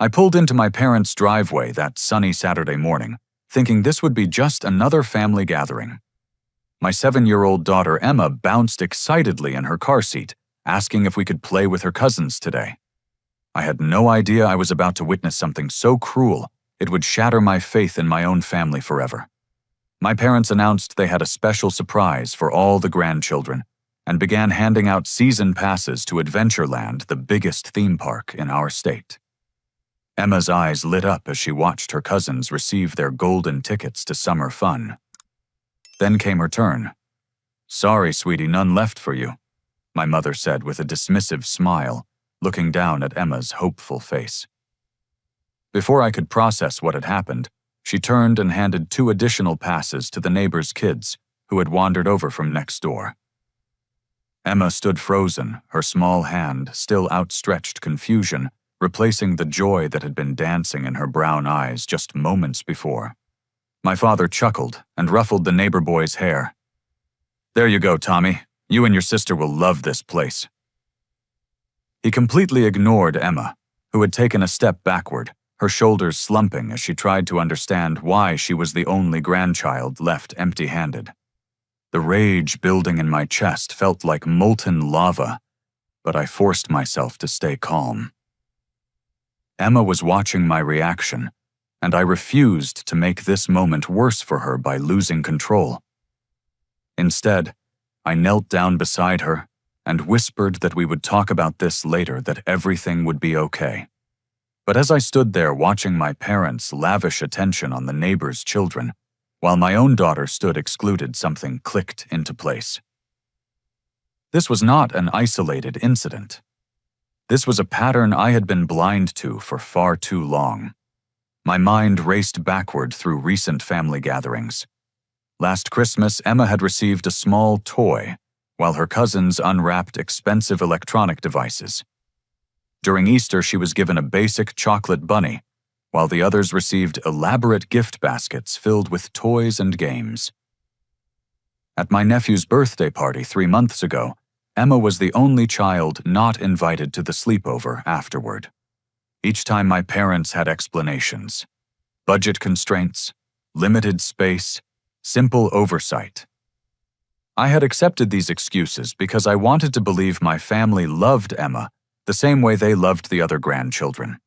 I pulled into my parents' driveway that sunny Saturday morning, thinking this would be just another family gathering. My 7-year-old daughter Emma bounced excitedly in her car seat, asking if we could play with her cousins today. I had no idea I was about to witness something so cruel it would shatter my faith in my own family forever. My parents announced they had a special surprise for all the grandchildren and began handing out season passes to Adventureland, the biggest theme park in our state. Emma's eyes lit up as she watched her cousins receive their golden tickets to summer fun. Then came her turn. "Sorry, sweetie, none left for you," my mother said with a dismissive smile, looking down at Emma's hopeful face. Before I could process what had happened, she turned and handed 2 additional passes to the neighbor's kids who had wandered over from next door. Emma stood frozen, her small hand still outstretched confusion, replacing the joy that had been dancing in her brown eyes just moments before. My father chuckled and ruffled the neighbor boy's hair. "There you go, Tommy. You and your sister will love this place." He completely ignored Emma, who had taken a step backward, her shoulders slumping as she tried to understand why she was the only grandchild left empty-handed. The rage building in my chest felt like molten lava, but I forced myself to stay calm. Emma was watching my reaction, and I refused to make this moment worse for her by losing control. Instead, I knelt down beside her and whispered that we would talk about this later, that everything would be okay. But as I stood there watching my parents lavish attention on the neighbor's children, while my own daughter stood excluded, something clicked into place. This was not an isolated incident. This was a pattern I had been blind to for far too long. My mind raced backward through recent family gatherings. Last Christmas, Emma had received a small toy, while her cousins unwrapped expensive electronic devices. During Easter, she was given a basic chocolate bunny, while the others received elaborate gift baskets filled with toys and games. At my nephew's birthday party 3 months ago, Emma was the only child not invited to the sleepover afterward. Each time my parents had explanations: budget constraints, limited space, simple oversight. I had accepted these excuses because I wanted to believe my family loved Emma the same way they loved the other grandchildren.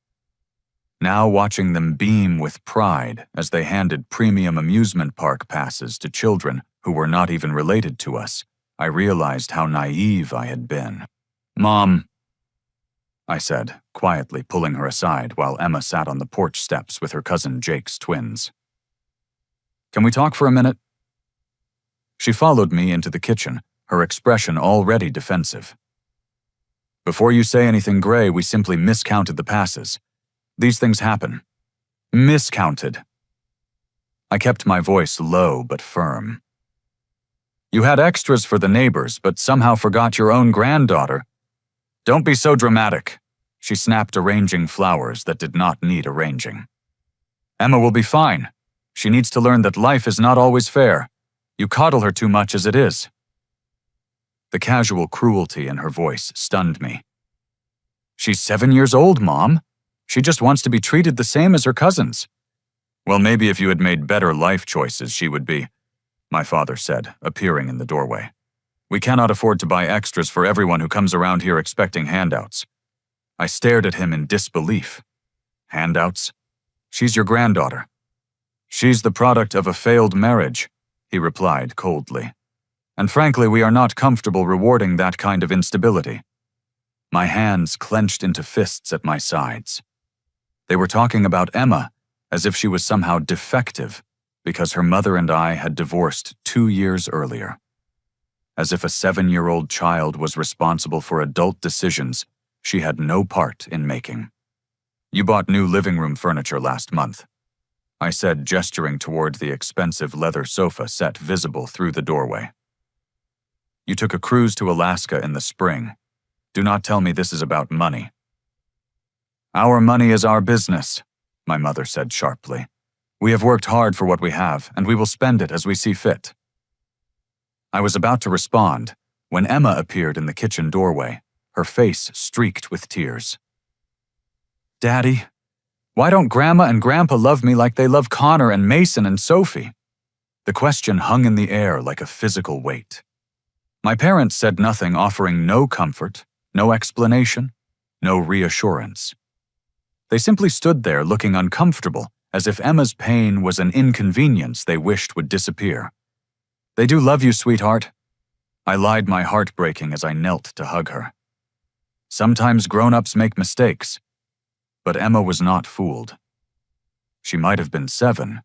Now, watching them beam with pride as they handed premium amusement park passes to children who were not even related to us, I realized how naive I had been. "Mom," I said, quietly pulling her aside while Emma sat on the porch steps with her cousin Jake's twins. "Can we talk for a minute?" She followed me into the kitchen, her expression already defensive. "Before you say anything gray, we simply miscounted the passes. These things happen." "Miscounted." I kept my voice low but firm. "You had extras for the neighbors, but somehow forgot your own granddaughter." "Don't be so dramatic," she snapped, arranging flowers that did not need arranging. "Emma will be fine. She needs to learn that life is not always fair. You coddle her too much as it is." The casual cruelty in her voice stunned me. "She's 7 years old, Mom. She just wants to be treated the same as her cousins." "Well, maybe if you had made better life choices, she would be," my father said, appearing in the doorway. "We cannot afford to buy extras for everyone who comes around here expecting handouts." I stared at him in disbelief. "Handouts? She's your granddaughter." "She's the product of a failed marriage," he replied coldly. "And frankly, we are not comfortable rewarding that kind of instability." My hands clenched into fists at my sides. They were talking about Emma as if she was somehow defective because her mother and I had divorced 2 years earlier. As if a 7-year-old child was responsible for adult decisions she had no part in making. "You bought new living room furniture last month," I said, gesturing toward the expensive leather sofa set visible through the doorway. "You took a cruise to Alaska in the spring. Do not tell me this is about money." "Our money is our business," my mother said sharply. "We have worked hard for what we have, and we will spend it as we see fit." I was about to respond when Emma appeared in the kitchen doorway, her face streaked with tears. "Daddy, Why don't Grandma and Grandpa love me like they love Connor and Mason and Sophie? The question hung in the air like a physical weight. My parents said nothing, offering no comfort, no explanation, no reassurance. They simply stood there looking uncomfortable, as if Emma's pain was an inconvenience they wished would disappear. "They do love you, sweetheart." I lied, my heart breaking as I knelt to hug her. Sometimes grown-ups make mistakes, but Emma was not fooled. She might have been 7,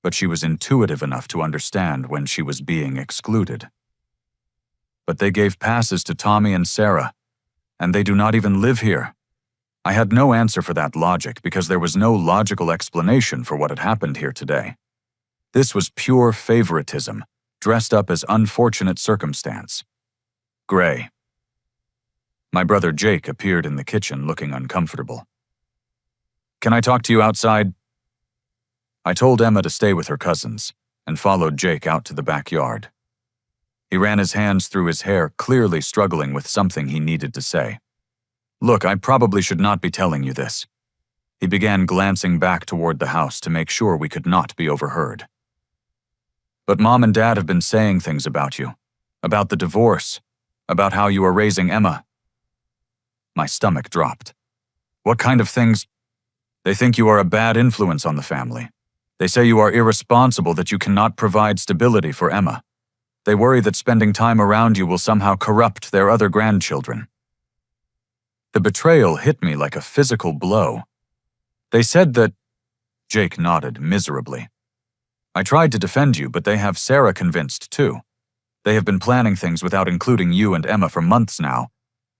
but she was intuitive enough to understand when she was being excluded. But they gave passes to Tommy and Sarah, and they do not even live here. I had no answer for that logic because there was no logical explanation for what had happened here today. This was pure favoritism, dressed up as unfortunate circumstance. Gray. My brother Jake appeared in the kitchen looking uncomfortable. "Can I talk to you outside?" I told Emma to stay with her cousins and followed Jake out to the backyard. He ran his hands through his hair, clearly struggling with something he needed to say. "Look, I probably should not be telling you this." He began glancing back toward the house to make sure we could not be overheard. "But Mom and Dad have been saying things about you, about the divorce, about how you are raising Emma." My stomach dropped. "What kind of things?" "They think you are a bad influence on the family. They say you are irresponsible, that you cannot provide stability for Emma. They worry that spending time around you will somehow corrupt their other grandchildren." The betrayal hit me like a physical blow. "They said that—" Jake nodded miserably. "I tried to defend you, but they have Sarah convinced too. They have been planning things without including you and Emma for months now.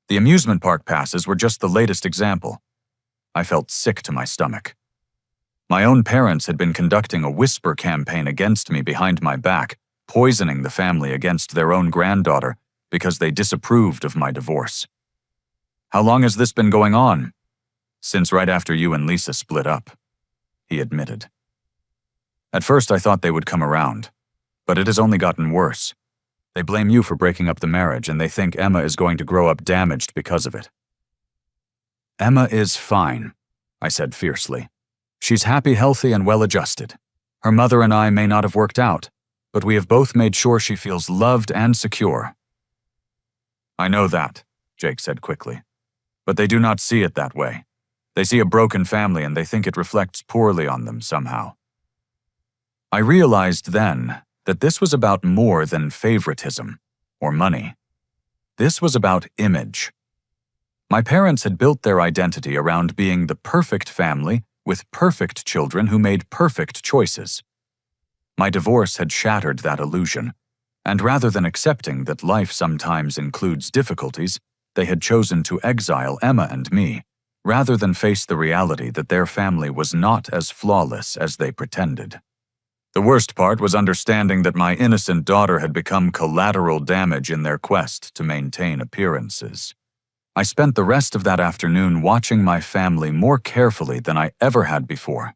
The amusement park passes were just the latest example." I felt sick to my stomach. My own parents had been conducting a whisper campaign against me behind my back, poisoning the family against their own granddaughter because they disapproved of my divorce. "How long has this been going on?" "Since right after you and Lisa split up," he admitted. "At first I thought they would come around, but it has only gotten worse. They blame you for breaking up the marriage, and they think Emma is going to grow up damaged because of it." "Emma is fine," I said fiercely. "She's happy, healthy, and well-adjusted. Her mother and I may not have worked out, but we have both made sure she feels loved and secure." "I know that," Jake said quickly. "But they do not see it that way. They see a broken family and they think it reflects poorly on them somehow." I realized then that this was about more than favoritism or money. This was about image. My parents had built their identity around being the perfect family with perfect children who made perfect choices. My divorce had shattered that illusion, and rather than accepting that life sometimes includes difficulties, they had chosen to exile Emma and me, rather than face the reality that their family was not as flawless as they pretended. The worst part was understanding that my innocent daughter had become collateral damage in their quest to maintain appearances. I spent the rest of that afternoon watching my family more carefully than I ever had before.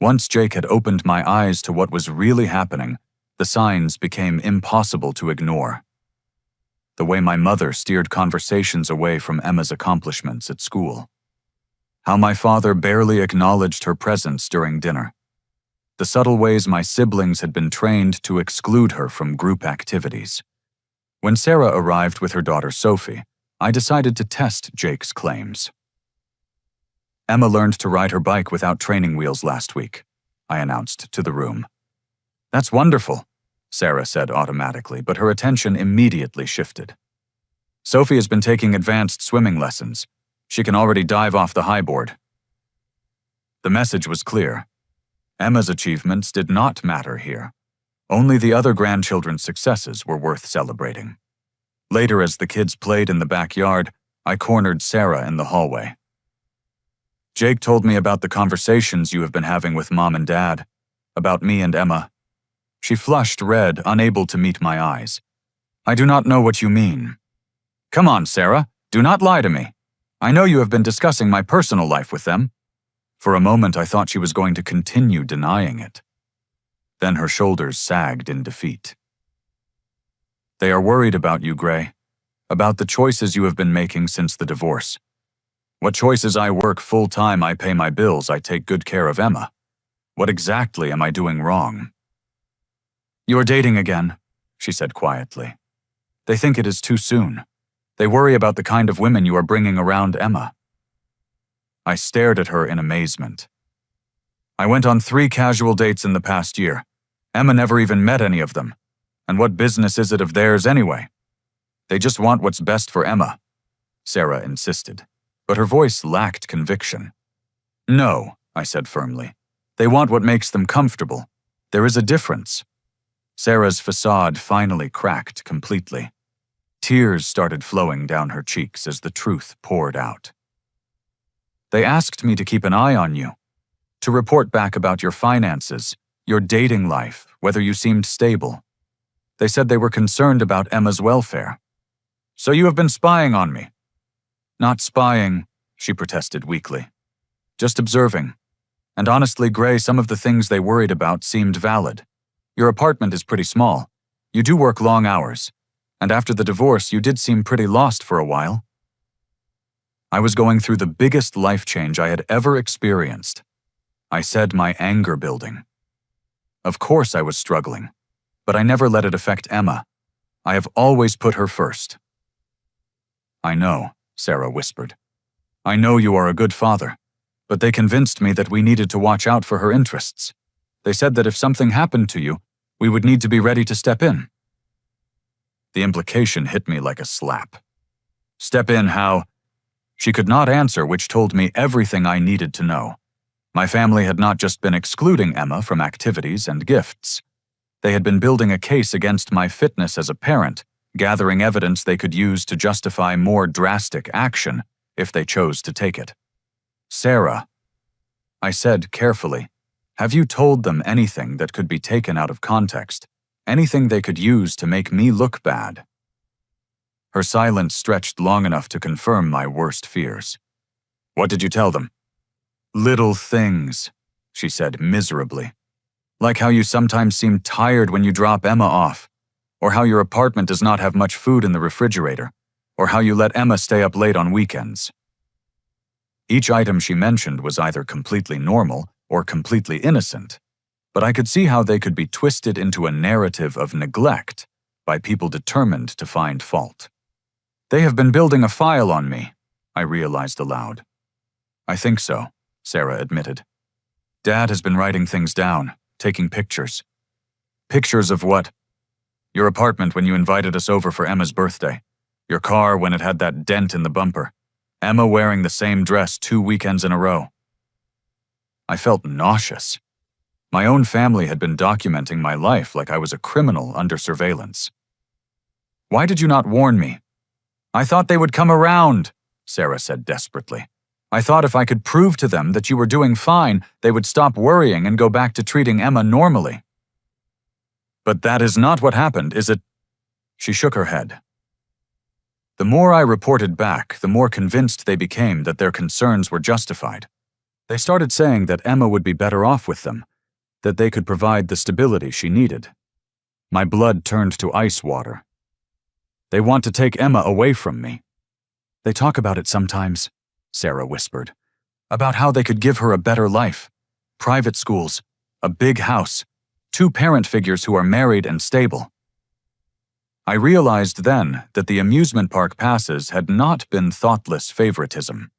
Once Jake had opened my eyes to what was really happening, the signs became impossible to ignore. The way my mother steered conversations away from Emma's accomplishments at school. How my father barely acknowledged her presence during dinner. The subtle ways my siblings had been trained to exclude her from group activities. When Sarah arrived with her daughter Sophie, I decided to test Jake's claims. "Emma learned to ride her bike without training wheels last week," I announced to the room. "That's wonderful," Sarah said automatically, but her attention immediately shifted. "Sophie has been taking advanced swimming lessons. She can already dive off the high board." The message was clear. Emma's achievements did not matter here. Only the other grandchildren's successes were worth celebrating. Later, as the kids played in the backyard, I cornered Sarah in the hallway. "Jake told me about the conversations you have been having with Mom and Dad, about me and Emma." She flushed red, unable to meet my eyes. "I do not know what you mean." "Come on, Sarah, do not lie to me. I know you have been discussing my personal life with them." For a moment, I thought she was going to continue denying it. Then her shoulders sagged in defeat. "They are worried about you, Gray, about the choices you have been making since the divorce. What choice is I work full-time, I pay my bills, I take good care of Emma. What exactly am I doing wrong? You're dating again, she said quietly. They think it is too soon. They worry about the kind of women you are bringing around Emma. I stared at her in amazement. I went on 3 casual dates in the past year. Emma never even met any of them. And what business is it of theirs anyway? They just want what's best for Emma, Sarah insisted, but her voice lacked conviction. No, I said firmly. They want what makes them comfortable. There is a difference. Sarah's facade finally cracked completely. Tears started flowing down her cheeks as the truth poured out. They asked me to keep an eye on you, to report back about your finances, your dating life, whether you seemed stable. They said they were concerned about Emma's welfare. So you have been spying on me. Not spying, she protested weakly. Just observing. And honestly, Gray, some of the things they worried about seemed valid. Your apartment is pretty small. You do work long hours. And after the divorce, you did seem pretty lost for a while. I was going through the biggest life change I had ever experienced. I said, my anger building. Of course I was struggling, but I never let it affect Emma. I have always put her first. I know, Sarah whispered. I know you are a good father, but they convinced me that we needed to watch out for her interests. They said that if something happened to you, we would need to be ready to step in. The implication hit me like a slap. Step in how? She could not answer, which told me everything I needed to know. My family had not just been excluding Emma from activities and gifts. They had been building a case against my fitness as a parent, gathering evidence they could use to justify more drastic action if they chose to take it. Sarah, I said carefully, have you told them anything that could be taken out of context? Anything they could use to make me look bad? Her silence stretched long enough to confirm my worst fears. What did you tell them? Little things, she said miserably. Like how you sometimes seem tired when you drop Emma off, or how your apartment does not have much food in the refrigerator, or how you let Emma stay up late on weekends. Each item she mentioned was either completely normal or completely innocent, but I could see how they could be twisted into a narrative of neglect by people determined to find fault. They have been building a file on me, I realized aloud. I think so, Sarah admitted. Dad has been writing things down, taking pictures. Pictures of what? Your apartment when you invited us over for Emma's birthday. Your car when it had that dent in the bumper. Emma wearing the same dress 2 weekends in a row. I felt nauseous. My own family had been documenting my life like I was a criminal under surveillance. Why did you not warn me? I thought they would come around, Sarah said desperately. I thought if I could prove to them that you were doing fine, they would stop worrying and go back to treating Emma normally. But that is not what happened, is it? She shook her head. The more I reported back, the more convinced they became that their concerns were justified. They started saying that Emma would be better off with them, that they could provide the stability she needed. My blood turned to ice water. They want to take Emma away from me. They talk about it sometimes, Sarah whispered, about how they could give her a better life, private schools, a big house, 2 parent figures who are married and stable. I realized then that the amusement park passes had not been thoughtless favoritism.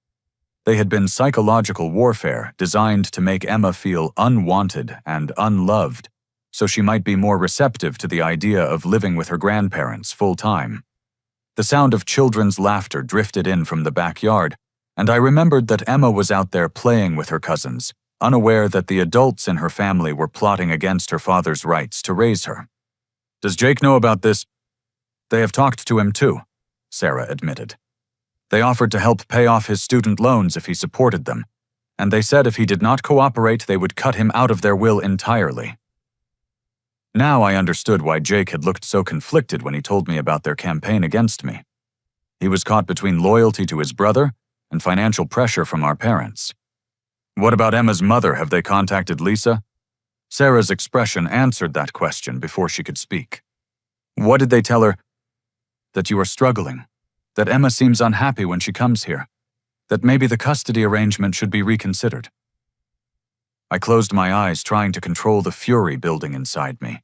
They had been psychological warfare designed to make Emma feel unwanted and unloved, so she might be more receptive to the idea of living with her grandparents full-time. The sound of children's laughter drifted in from the backyard, and I remembered that Emma was out there playing with her cousins, unaware that the adults in her family were plotting against her father's rights to raise her. Does Jake know about this? They have talked to him too, Sarah admitted. They offered to help pay off his student loans if he supported them, and they said if he did not cooperate, they would cut him out of their will entirely. Now I understood why Jake had looked so conflicted when he told me about their campaign against me. He was caught between loyalty to his brother and financial pressure from our parents. What about Emma's mother? Have they contacted Lisa? Sarah's expression answered that question before she could speak. What did they tell her? That you are struggling. That Emma seems unhappy when she comes here. that maybe the custody arrangement should be reconsidered. I closed my eyes, trying to control the fury building inside me.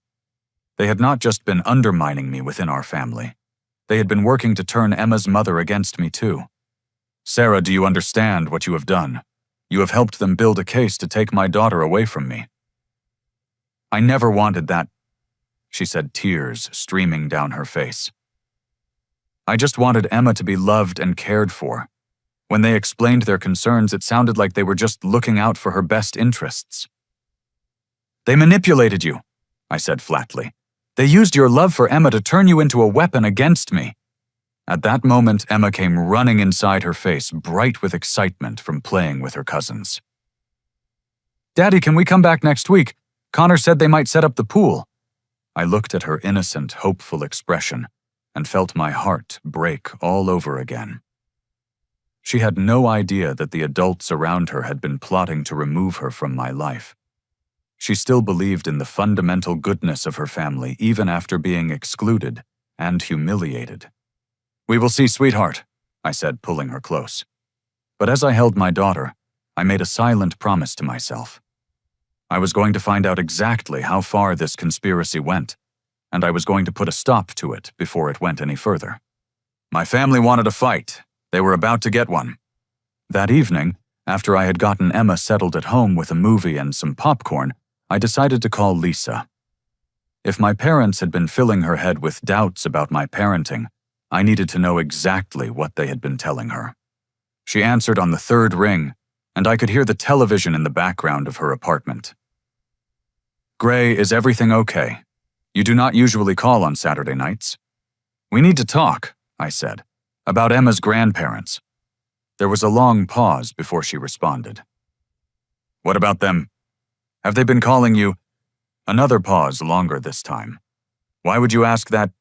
They had not just been undermining me within our family. They had been working to turn Emma's mother against me too. Sarah, do you understand what you have done? You have helped them build a case to take my daughter away from me. I never wanted that, she said, tears streaming down her face. I just wanted Emma to be loved and cared for. When they explained their concerns, it sounded like they were just looking out for her best interests. They manipulated you, I said flatly. They used your love for Emma to turn you into a weapon against me. At that moment, Emma came running inside, her face bright with excitement from playing with her cousins. Daddy, can we come back next week? Connor said they might set up the pool. I looked at her innocent, hopeful expression and felt my heart break all over again. She had no idea that the adults around her had been plotting to remove her from my life. She still believed in the fundamental goodness of her family even after being excluded and humiliated. We will see, sweetheart, I said, pulling her close. But as I held my daughter, I made a silent promise to myself. I was going to find out exactly how far this conspiracy went, and I was going to put a stop to it before it went any further. My family wanted a fight. They were about to get one. That evening, after I had gotten Emma settled at home with a movie and some popcorn, I decided to call Lisa. If my parents had been filling her head with doubts about my parenting, I needed to know exactly what they had been telling her. She answered on the third ring, and I could hear the television in the background of her apartment. Gray, is everything okay? You do not usually call on Saturday nights. We need to talk, I said, about Emma's grandparents. There was a long pause before she responded. What about them? Have they been calling you? Another pause, longer this time. Why would you ask that?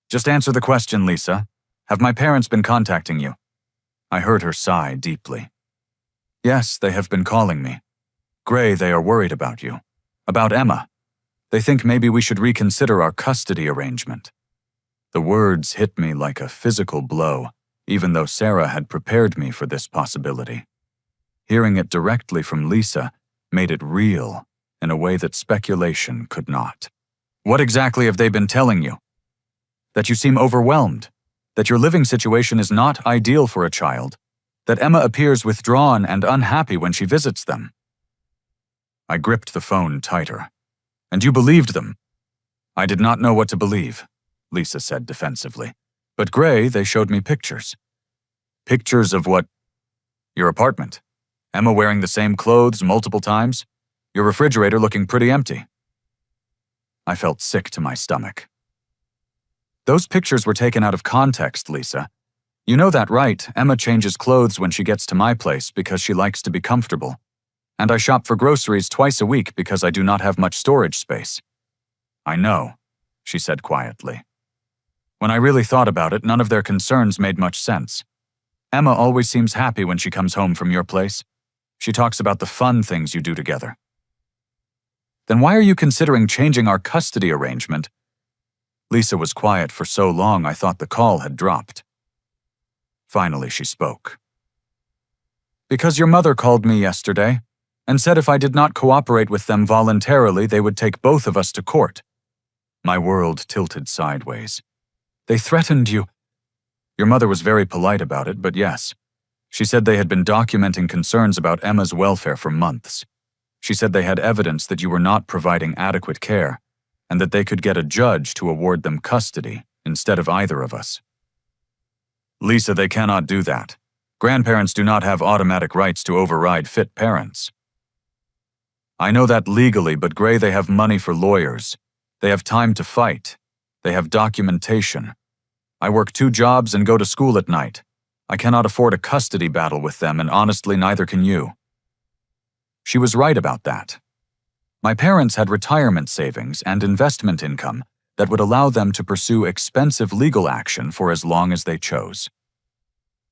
Just answer the question, Lisa. Have my parents been contacting you? I heard her sigh deeply. Yes, they have been calling me. Gray, they are worried about you. About Emma. They think maybe we should reconsider our custody arrangement. The words hit me like a physical blow, even though Sarah had prepared me for this possibility. Hearing it directly from Lisa made it real in a way that speculation could not. What exactly have they been telling you? That you seem overwhelmed, that your living situation is not ideal for a child, that Emma appears withdrawn and unhappy when she visits them. I gripped the phone tighter. And you believed them? I did not know what to believe, Lisa said defensively. But Gray, they showed me pictures. Pictures of what? Your apartment. Emma wearing the same clothes multiple times. Your refrigerator looking pretty empty. I felt sick to my stomach. Those pictures were taken out of context, Lisa. You know that, right? Emma changes clothes when she gets to my place because she likes to be comfortable. And I shop for groceries twice a week because I do not have much storage space. I know, she said quietly. When I really thought about it, none of their concerns made much sense. Emma always seems happy when she comes home from your place. She talks about the fun things you do together. Then why are you considering changing our custody arrangement? Lisa was quiet for so long I thought the call had dropped. Finally, she spoke. Because your mother called me yesterday and said if I did not cooperate with them voluntarily, they would take both of us to court. My world tilted sideways. They threatened you. Your mother was very polite about it, but yes. She said they had been documenting concerns about Emma's welfare for months. She said they had evidence that you were not providing adequate care, and that they could get a judge to award them custody instead of either of us. Lisa, they cannot do that. Grandparents do not have automatic rights to override fit parents. I know that legally, but Gray, they have money for lawyers. They have time to fight. They have documentation. I work 2 jobs and go to school at night. I cannot afford a custody battle with them, and honestly, neither can you. She was right about that. My parents had retirement savings and investment income that would allow them to pursue expensive legal action for as long as they chose.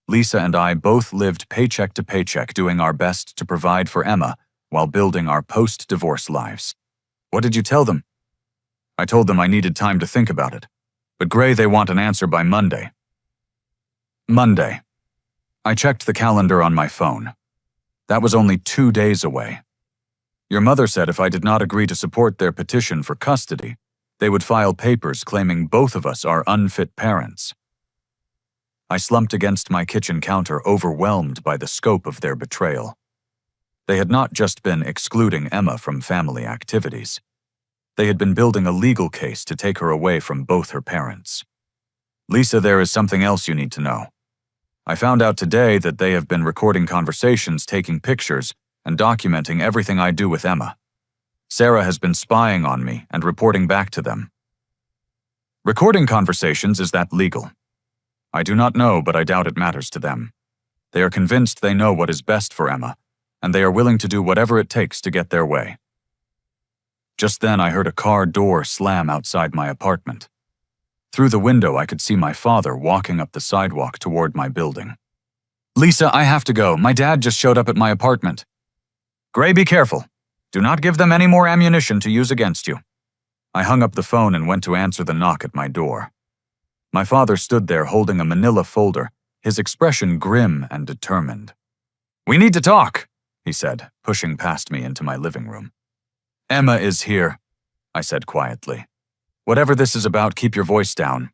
Lisa and I both lived paycheck to paycheck, doing our best to provide for Emma while building our post-divorce lives. What did you tell them? I told them I needed time to think about it. But Gray, they want an answer by Monday. Monday. I checked the calendar on my phone. That was only 2 days away. Your mother said if I did not agree to support their petition for custody, they would file papers claiming both of us are unfit parents. I slumped against my kitchen counter, overwhelmed by the scope of their betrayal. They had not just been excluding Emma from family activities. They had been building a legal case to take her away from both her parents. Lisa, there is something else you need to know. I found out today that they have been recording conversations, taking pictures, and documenting everything I do with Emma. Sarah has been spying on me and reporting back to them. Recording conversations, is that legal? I do not know, but I doubt it matters to them. They are convinced they know what is best for Emma, and they are willing to do whatever it takes to get their way. Just then I heard a car door slam outside my apartment. Through the window I could see my father walking up the sidewalk toward my building. Lisa, I have to go. My dad just showed up at my apartment. Gray, be careful. Do not give them any more ammunition to use against you. I hung up the phone and went to answer the knock at my door. My father stood there holding a manila folder, his expression grim and determined. We need to talk, he said, pushing past me into my living room. Emma is here, I said quietly. Whatever this is about, keep your voice down.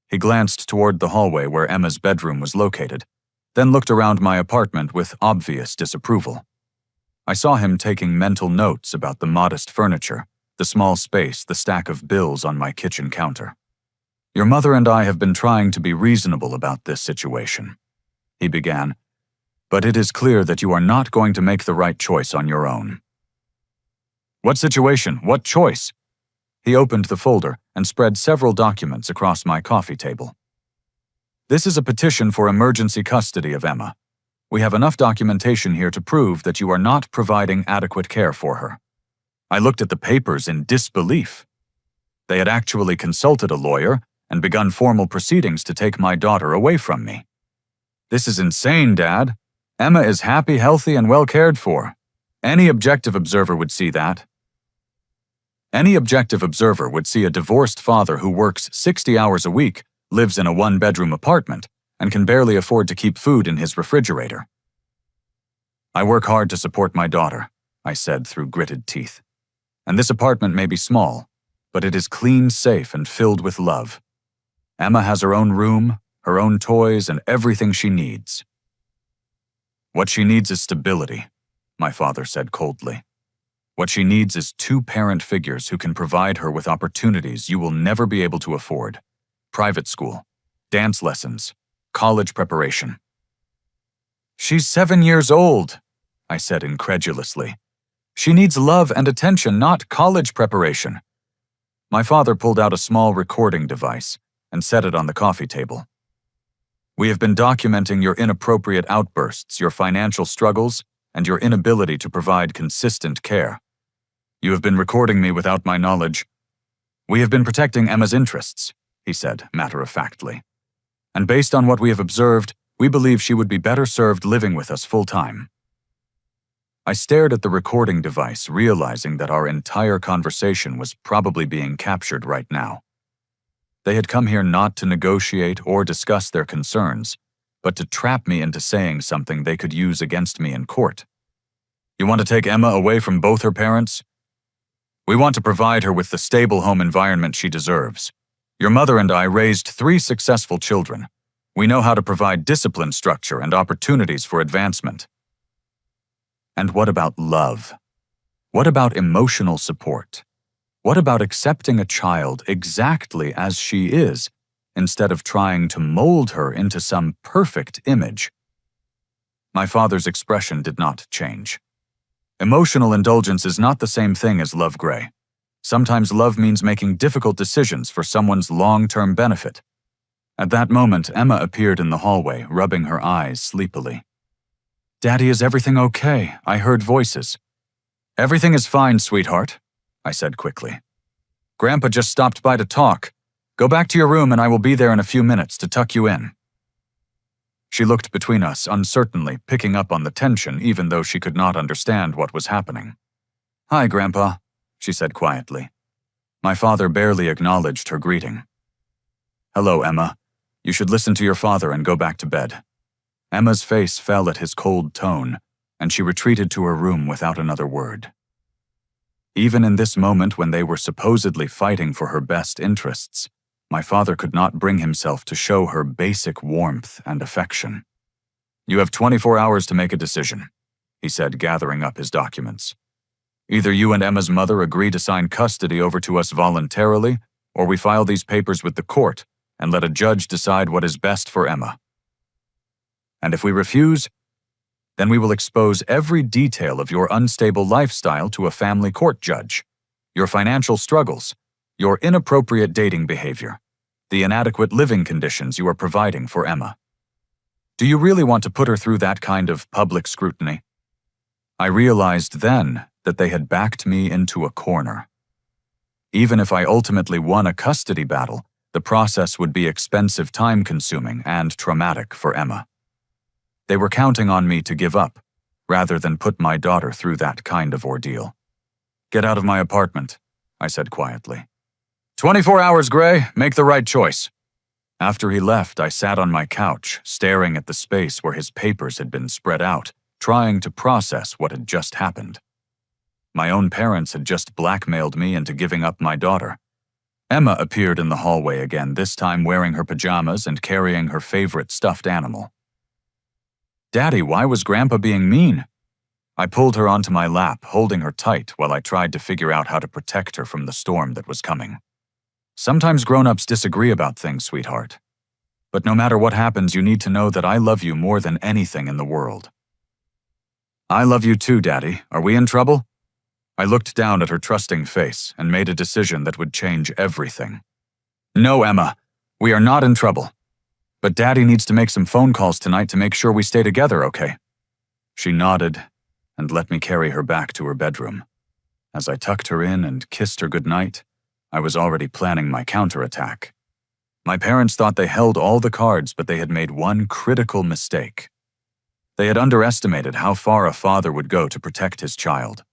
He glanced toward the hallway where Emma's bedroom was located, then looked around my apartment with obvious disapproval. I saw him taking mental notes about the modest furniture, the small space, the stack of bills on my kitchen counter. Your mother and I have been trying to be reasonable about this situation, he began, but it is clear that you are not going to make the right choice on your own. What situation? What choice? He opened the folder and spread several documents across my coffee table. This is a petition for emergency custody of Emma. We have enough documentation here to prove that you are not providing adequate care for her. I looked at the papers in disbelief. They had actually consulted a lawyer and begun formal proceedings to take my daughter away from me. This is insane, Dad. Emma is happy, healthy, and well cared for. Any objective observer would see that. Any objective observer would see a divorced father who works 60 hours a week, lives in a one-bedroom apartment, and can barely afford to keep food in his refrigerator. I work hard to support my daughter, I said through gritted teeth. And this apartment may be small, but it is clean, safe, and filled with love. Emma has her own room, her own toys, and everything she needs. What she needs is stability, my father said coldly. What she needs is 2 parent figures who can provide her with opportunities you will never be able to afford. Private school, dance lessons, college preparation. She's 7 years old, I said incredulously. She needs love and attention, not college preparation. My father pulled out a small recording device and set it on the coffee table. We have been documenting your inappropriate outbursts, your financial struggles, and your inability to provide consistent care. You have been recording me without my knowledge. We have been protecting Emma's interests, he said matter-of-factly. And based on what we have observed, we believe she would be better served living with us full-time. I stared at the recording device, realizing that our entire conversation was probably being captured right now. They had come here not to negotiate or discuss their concerns, but to trap me into saying something they could use against me in court. You want to take Emma away from both her parents? We want to provide her with the stable home environment she deserves. Your mother and I raised 3 successful children. We know how to provide discipline, structure, and opportunities for advancement. And what about love? What about emotional support? What about accepting a child exactly as she is, instead of trying to mold her into some perfect image? My father's expression did not change. Emotional indulgence is not the same thing as love, Gray. Sometimes love means making difficult decisions for someone's long-term benefit. At that moment, Emma appeared in the hallway, rubbing her eyes sleepily. Daddy, is everything okay? I heard voices. Everything is fine, sweetheart, I said quickly. Grandpa just stopped by to talk. Go back to your room and I will be there in a few minutes to tuck you in. She looked between us uncertainly, picking up on the tension even though she could not understand what was happening. Hi, Grandpa, she said quietly. My father barely acknowledged her greeting. Hello, Emma. You should listen to your father and go back to bed. Emma's face fell at his cold tone, and she retreated to her room without another word. Even in this moment when they were supposedly fighting for her best interests, my father could not bring himself to show her basic warmth and affection. "You have 24 hours to make a decision," he said, gathering up his documents. "Either you and Emma's mother agree to sign custody over to us voluntarily, or we file these papers with the court and let a judge decide what is best for Emma. And if we refuse, then we will expose every detail of your unstable lifestyle to a family court judge, your financial struggles, your inappropriate dating behavior, the inadequate living conditions you are providing for Emma. Do you really want to put her through that kind of public scrutiny?" I realized then that they had backed me into a corner. Even if I ultimately won a custody battle, the process would be expensive, time-consuming, and traumatic for Emma. They were counting on me to give up, rather than put my daughter through that kind of ordeal. "Get out of my apartment," I said quietly. 24 hours, Gray. Make the right choice." After he left, I sat on my couch, staring at the space where his papers had been spread out, trying to process what had just happened. My own parents had just blackmailed me into giving up my daughter. Emma appeared in the hallway again, this time wearing her pajamas and carrying her favorite stuffed animal. "Daddy, why was Grandpa being mean?" I pulled her onto my lap, holding her tight while I tried to figure out how to protect her from the storm that was coming. "Sometimes grown-ups disagree about things, sweetheart. But no matter what happens, you need to know that I love you more than anything in the world." "I love you too, Daddy. Are we in trouble?" I looked down at her trusting face and made a decision that would change everything. "No, Emma, we are not in trouble. But Daddy needs to make some phone calls tonight to make sure we stay together, okay?" She nodded and let me carry her back to her bedroom. As I tucked her in and kissed her goodnight, I was already planning my counterattack. My parents thought they held all the cards, but they had made one critical mistake. They had underestimated how far a father would go to protect his child.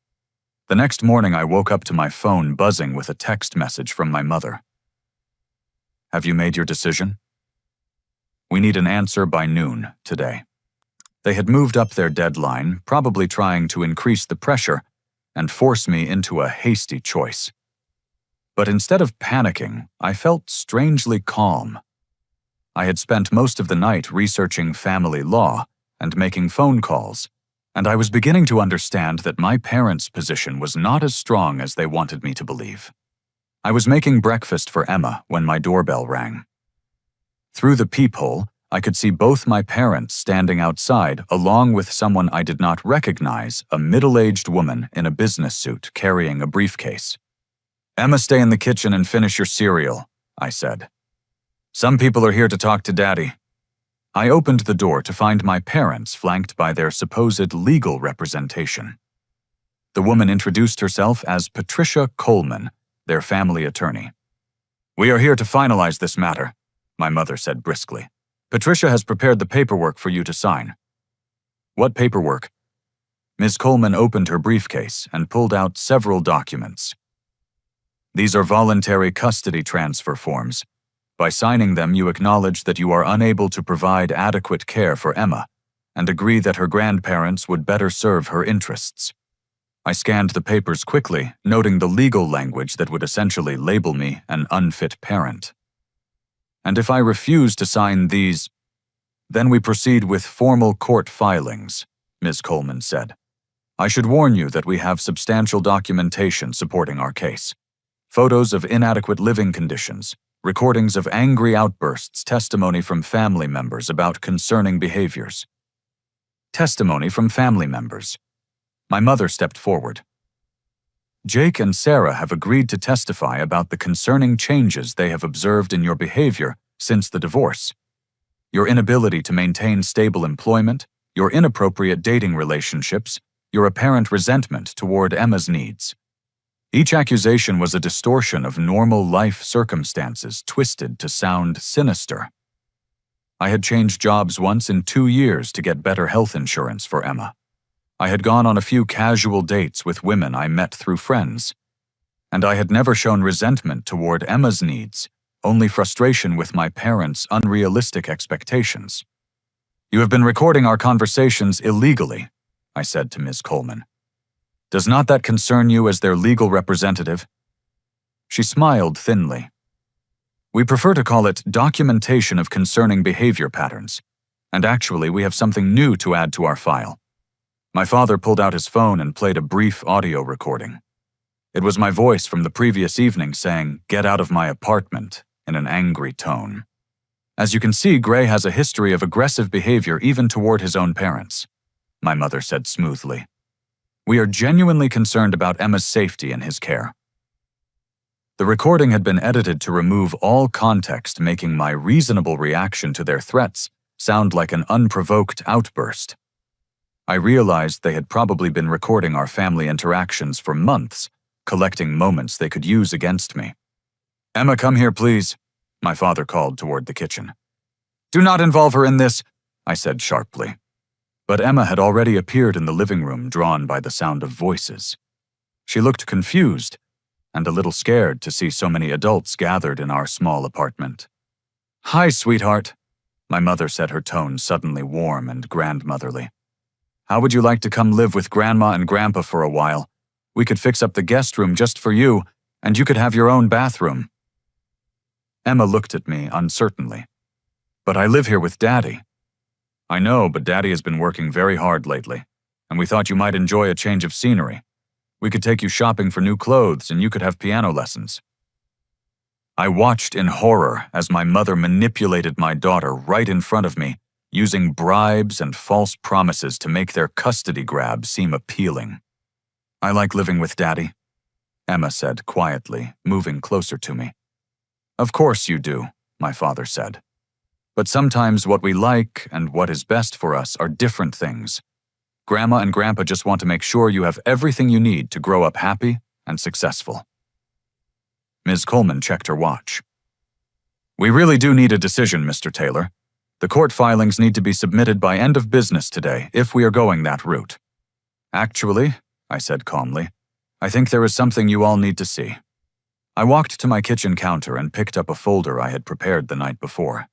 The next morning, I woke up to my phone buzzing with a text message from my mother. "Have you made your decision? We need an answer by noon today." They had moved up their deadline, probably trying to increase the pressure and force me into a hasty choice. But instead of panicking, I felt strangely calm. I had spent most of the night researching family law and making phone calls, and I was beginning to understand that my parents' position was not as strong as they wanted me to believe. I was making breakfast for Emma when my doorbell rang. Through the peephole, I could see both my parents standing outside, along with someone I did not recognize, a middle-aged woman in a business suit carrying a briefcase. "Emma, stay in the kitchen and finish your cereal," I said. "Some people are here to talk to Daddy." I opened the door to find my parents flanked by their supposed legal representation. The woman introduced herself as Patricia Coleman, their family attorney. "We are here to finalize this matter," my mother said briskly. "Patricia has prepared the paperwork for you to sign." "What paperwork?" Ms. Coleman opened her briefcase and pulled out several documents. "These are voluntary custody transfer forms. By signing them, you acknowledge that you are unable to provide adequate care for Emma and agree that her grandparents would better serve her interests." I scanned the papers quickly, noting the legal language that would essentially label me an unfit parent. "And if I refuse to sign these, then we proceed with formal court filings," Ms. Coleman said. "I should warn you that we have substantial documentation supporting our case. Photos of inadequate living conditions, recordings of angry outbursts, testimony from family members about concerning behaviors." Testimony from family members. My mother stepped forward. "Jake and Sarah have agreed to testify about the concerning changes they have observed in your behavior since the divorce. Your inability to maintain stable employment, your inappropriate dating relationships, your apparent resentment toward Emma's needs. Each accusation was a distortion of normal life circumstances twisted to sound sinister. I had changed jobs once in 2 years to get better health insurance for Emma. I had gone on a few casual dates with women I met through friends. And I had never shown resentment toward Emma's needs, only frustration with my parents' unrealistic expectations. You have been recording our conversations illegally, I said to Ms. Coleman. Does not that concern you as their legal representative? She smiled thinly. We prefer to call it documentation of concerning behavior patterns, and actually we have something new to add to our file. My father pulled out his phone and played a brief audio recording. It was my voice from the previous evening saying, "Get out of my apartment," in an angry tone. As you can see, Gray has a history of aggressive behavior even toward his own parents, my mother said smoothly. We are genuinely concerned about Emma's safety and his care. The recording had been edited to remove all context, making my reasonable reaction to their threats sound like an unprovoked outburst. I realized they had probably been recording our family interactions for months, collecting moments they could use against me. Emma, come here, please, my father called toward the kitchen. Do not involve her in this, I said sharply. But Emma had already appeared in the living room, drawn by the sound of voices. She looked confused and a little scared to see so many adults gathered in our small apartment. Hi, sweetheart, my mother said, her tone suddenly warm and grandmotherly. How would you like to come live with Grandma and Grandpa for a while? We could fix up the guest room just for you, and you could have your own bathroom. Emma looked at me uncertainly. But I live here with Daddy. I know, but Daddy has been working very hard lately, and we thought you might enjoy a change of scenery. We could take you shopping for new clothes, and you could have piano lessons. I watched in horror as my mother manipulated my daughter right in front of me, using bribes and false promises to make their custody grab seem appealing. I like living with Daddy, Emma said quietly, moving closer to me. Of course you do, my father said. But sometimes what we like and what is best for us are different things. Grandma and Grandpa just want to make sure you have everything you need to grow up happy and successful. Ms. Coleman checked her watch. We really do need a decision, Mr. Taylor. The court filings need to be submitted by end of business today if we are going that route. Actually, I said calmly, I think there is something you all need to see. I walked to my kitchen counter and picked up a folder I had prepared the night before.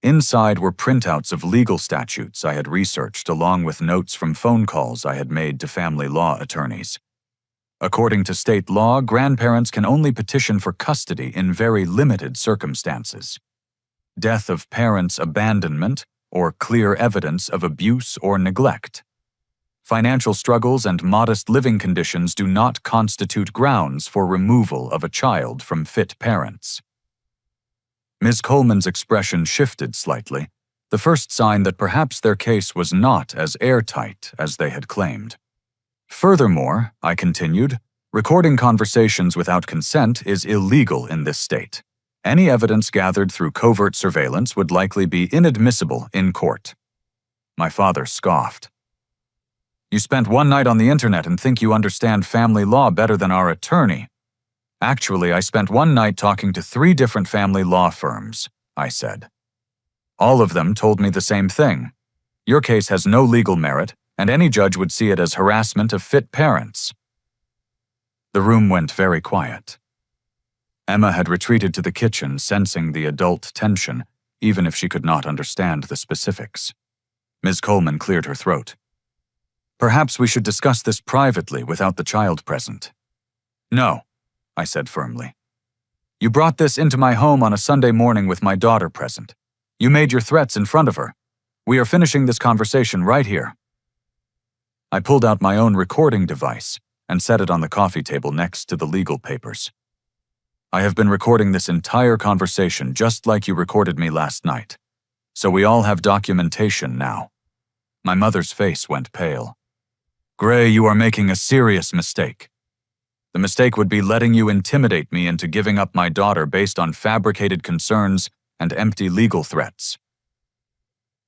Inside were printouts of legal statutes I had researched along with notes from phone calls I had made to family law attorneys. According to state law, grandparents can only petition for custody in very limited circumstances. Death of parents' abandonment or clear evidence of abuse or neglect. Financial struggles and modest living conditions do not constitute grounds for removal of a child from fit parents. Ms. Coleman's expression shifted slightly, the first sign that perhaps their case was not as airtight as they had claimed. Furthermore, I continued, recording conversations without consent is illegal in this state. Any evidence gathered through covert surveillance would likely be inadmissible in court. My father scoffed. You spent one night on the internet and think you understand family law better than our attorney. Actually, I spent one night talking to 3 different family law firms, I said. All of them told me the same thing. Your case has no legal merit, and any judge would see it as harassment of fit parents. The room went very quiet. Emma had retreated to the kitchen, sensing the adult tension, even if she could not understand the specifics. Ms. Coleman cleared her throat. Perhaps we should discuss this privately without the child present. No, I said firmly. You brought this into my home on a Sunday morning with my daughter present. You made your threats in front of her. We are finishing this conversation right here. I pulled out my own recording device and set it on the coffee table next to the legal papers. I have been recording this entire conversation just like you recorded me last night, so we all have documentation now. My mother's face went pale. Gray, you are making a serious mistake. The mistake would be letting you intimidate me into giving up my daughter based on fabricated concerns and empty legal threats.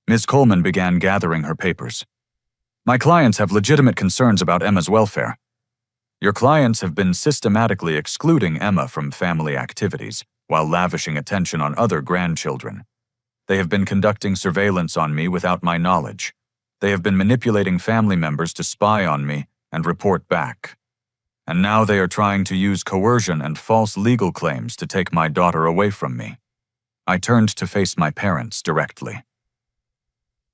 Ms. Coleman began gathering her papers. My clients have legitimate concerns about Emma's welfare. Your clients have been systematically excluding Emma from family activities while lavishing attention on other grandchildren. They have been conducting surveillance on me without my knowledge. They have been manipulating family members to spy on me and report back. And now they are trying to use coercion and false legal claims to take my daughter away from me. I turned to face my parents directly.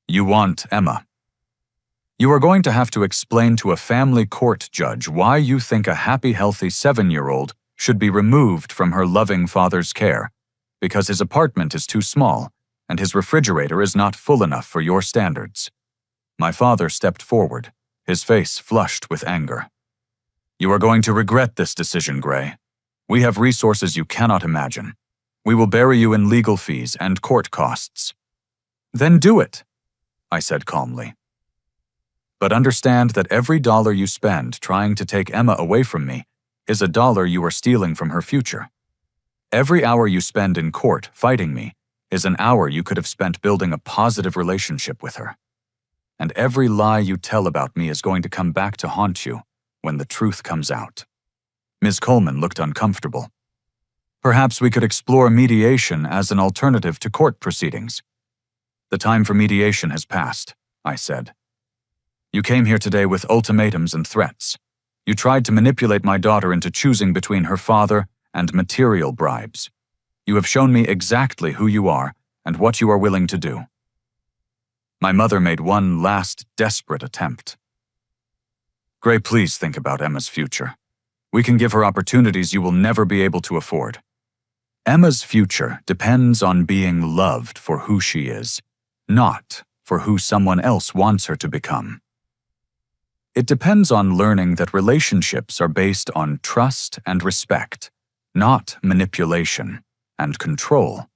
You want Emma. You are going to have to explain to a family court judge why you think a happy, healthy 7-year-old should be removed from her loving father's care, because his apartment is too small and his refrigerator is not full enough for your standards. My father stepped forward, his face flushed with anger. You are going to regret this decision, Gray. We have resources you cannot imagine. We will bury you in legal fees and court costs. Then do it, I said calmly. But understand that every dollar you spend trying to take Emma away from me is a dollar you are stealing from her future. Every hour you spend in court fighting me is an hour you could have spent building a positive relationship with her. And every lie you tell about me is going to come back to haunt you when the truth comes out. Ms. Coleman looked uncomfortable. Perhaps we could explore mediation as an alternative to court proceedings. The time for mediation has passed, I said. You came here today with ultimatums and threats. You tried to manipulate my daughter into choosing between her father and material bribes. You have shown me exactly who you are and what you are willing to do. My mother made one last desperate attempt. Gray, please think about Emma's future. We can give her opportunities you will never be able to afford. Emma's future depends on being loved for who she is, not for who someone else wants her to become. It depends on learning that relationships are based on trust and respect, not manipulation and control.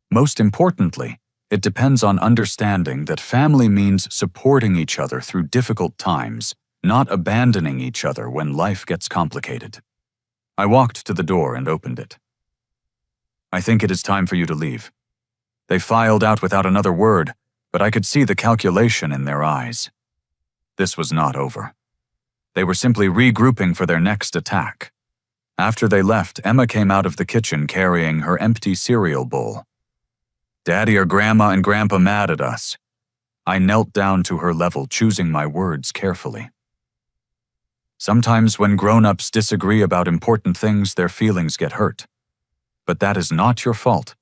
Most importantly, it depends on understanding that family means supporting each other through difficult times, not abandoning each other when life gets complicated. I walked to the door and opened it. I think it is time for you to leave. They filed out without another word, but I could see the calculation in their eyes. This was not over. They were simply regrouping for their next attack. After they left, Emma came out of the kitchen carrying her empty cereal bowl. Daddy or Grandma and Grandpa mad at us? I knelt down to her level, choosing my words carefully. Sometimes when grown-ups disagree about important things, their feelings get hurt. But that is not your fault,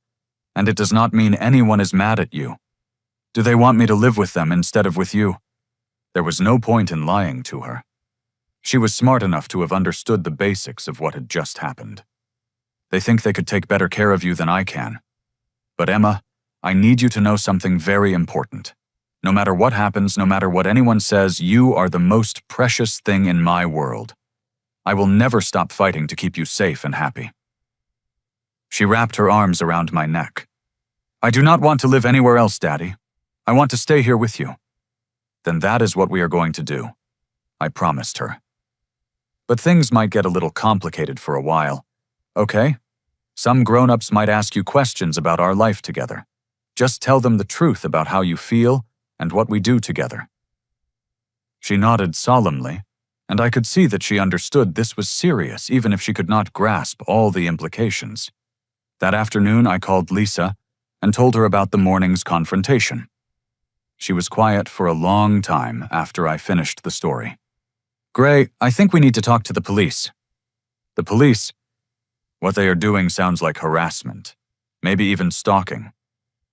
and it does not mean anyone is mad at you. Do they want me to live with them instead of with you? There was no point in lying to her. She was smart enough to have understood the basics of what had just happened. They think they could take better care of you than I can. But Emma, I need you to know something very important. No matter what happens, no matter what anyone says, you are the most precious thing in my world. I will never stop fighting to keep you safe and happy. She wrapped her arms around my neck. I do not want to live anywhere else, Daddy. I want to stay here with you. Then that is what we are going to do, I promised her. But things might get a little complicated for a while. Okay? Some grown-ups might ask you questions about our life together. Just tell them the truth about how you feel and what we do together. She nodded solemnly, and I could see that she understood this was serious, even if she could not grasp all the implications. That afternoon, I called Lisa and told her about the morning's confrontation. She was quiet for a long time after I finished the story. Gray, I think we need to talk to the police. The police? What they are doing sounds like harassment, maybe even stalking.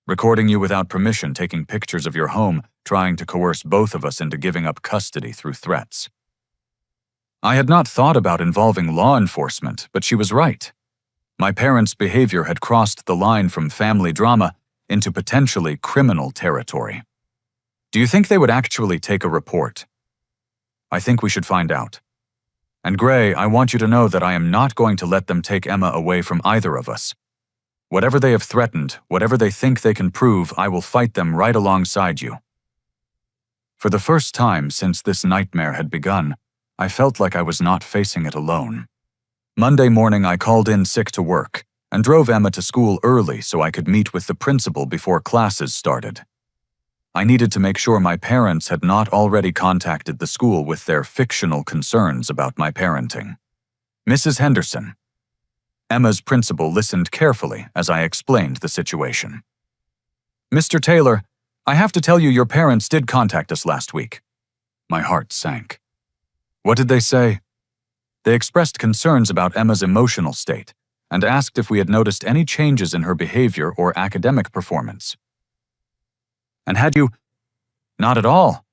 Recording you without permission, taking pictures of your home, trying to coerce both of us into giving up custody through threats. I had not thought about involving law enforcement, but she was right. My parents' behavior had crossed the line from family drama into potentially criminal territory. Do you think they would actually take a report? I think we should find out. And Gray, I want you to know that I am not going to let them take Emma away from either of us. Whatever they have threatened, whatever they think they can prove, I will fight them right alongside you. For the first time since this nightmare had begun, I felt like I was not facing it alone. Monday morning, I called in sick to work and drove Emma to school early so I could meet with the principal before classes started. I needed to make sure my parents had not already contacted the school with their fictional concerns about my parenting. Mrs. Henderson. Emma's principal listened carefully as I explained the situation. Mr. Taylor, I have to tell you your parents did contact us last week. My heart sank. What did they say? They expressed concerns about Emma's emotional state and asked if we had noticed any changes in her behavior or academic performance. And had you— Not at all.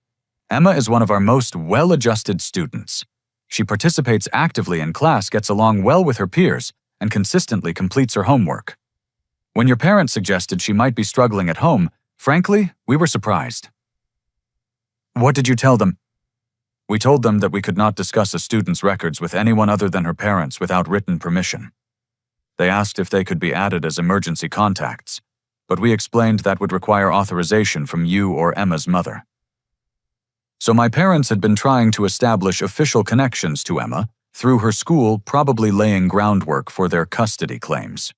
Emma is one of our most well-adjusted students. She participates actively in class, gets along well with her peers, and consistently completes her homework. When your parents suggested she might be struggling at home, frankly, we were surprised. What did you tell them? We told them that we could not discuss a student's records with anyone other than her parents without written permission. They asked if they could be added as emergency contacts, but we explained that would require authorization from you or Emma's mother. So my parents had been trying to establish official connections to Emma through her school, probably laying groundwork for their custody claims.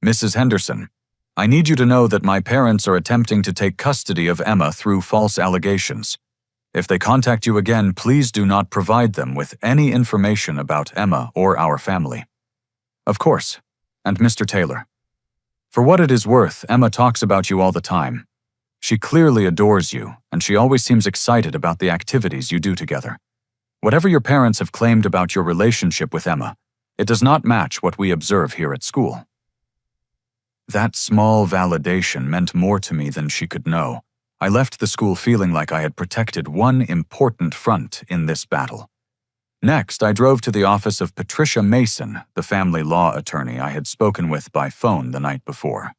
Mrs. Henderson, I need you to know that my parents are attempting to take custody of Emma through false allegations. If they contact you again, please do not provide them with any information about Emma or our family. Of course. And Mr. Taylor. For what it is worth, Emma talks about you all the time. She clearly adores you, and she always seems excited about the activities you do together. Whatever your parents have claimed about your relationship with Emma, it does not match what we observe here at school. That small validation meant more to me than she could know. I left the school feeling like I had protected one important front in this battle. Next, I drove to the office of Patricia Mason, the family law attorney I had spoken with by phone the night before.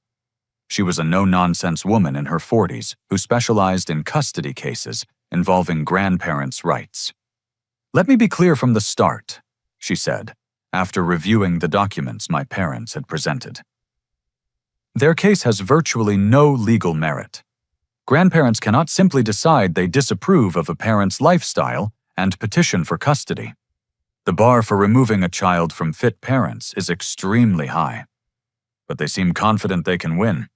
She was a no-nonsense woman in her 40s who specialized in custody cases involving grandparents' rights. Let me be clear from the start, she said, after reviewing the documents my parents had presented. Their case has virtually no legal merit. Grandparents cannot simply decide they disapprove of a parent's lifestyle and petition for custody. The bar for removing a child from fit parents is extremely high. But they seem confident they can win.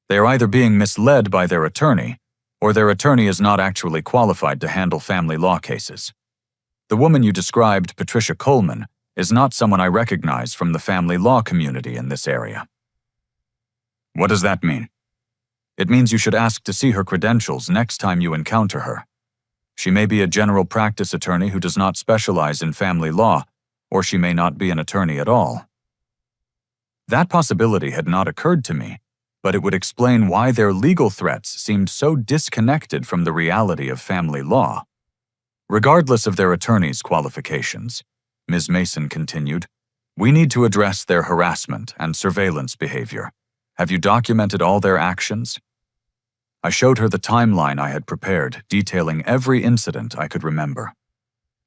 They are either being misled by their attorney, or their attorney is not actually qualified to handle family law cases. The woman you described, Patricia Coleman, is not someone I recognize from the family law community in this area. What does that mean? It means you should ask to see her credentials next time you encounter her. She may be a general practice attorney who does not specialize in family law, or she may not be an attorney at all. That possibility had not occurred to me, but it would explain why their legal threats seemed so disconnected from the reality of family law. Regardless of their attorney's qualifications, Ms. Mason continued, we need to address their harassment and surveillance behavior. Have you documented all their actions? I showed her the timeline I had prepared, detailing every incident I could remember.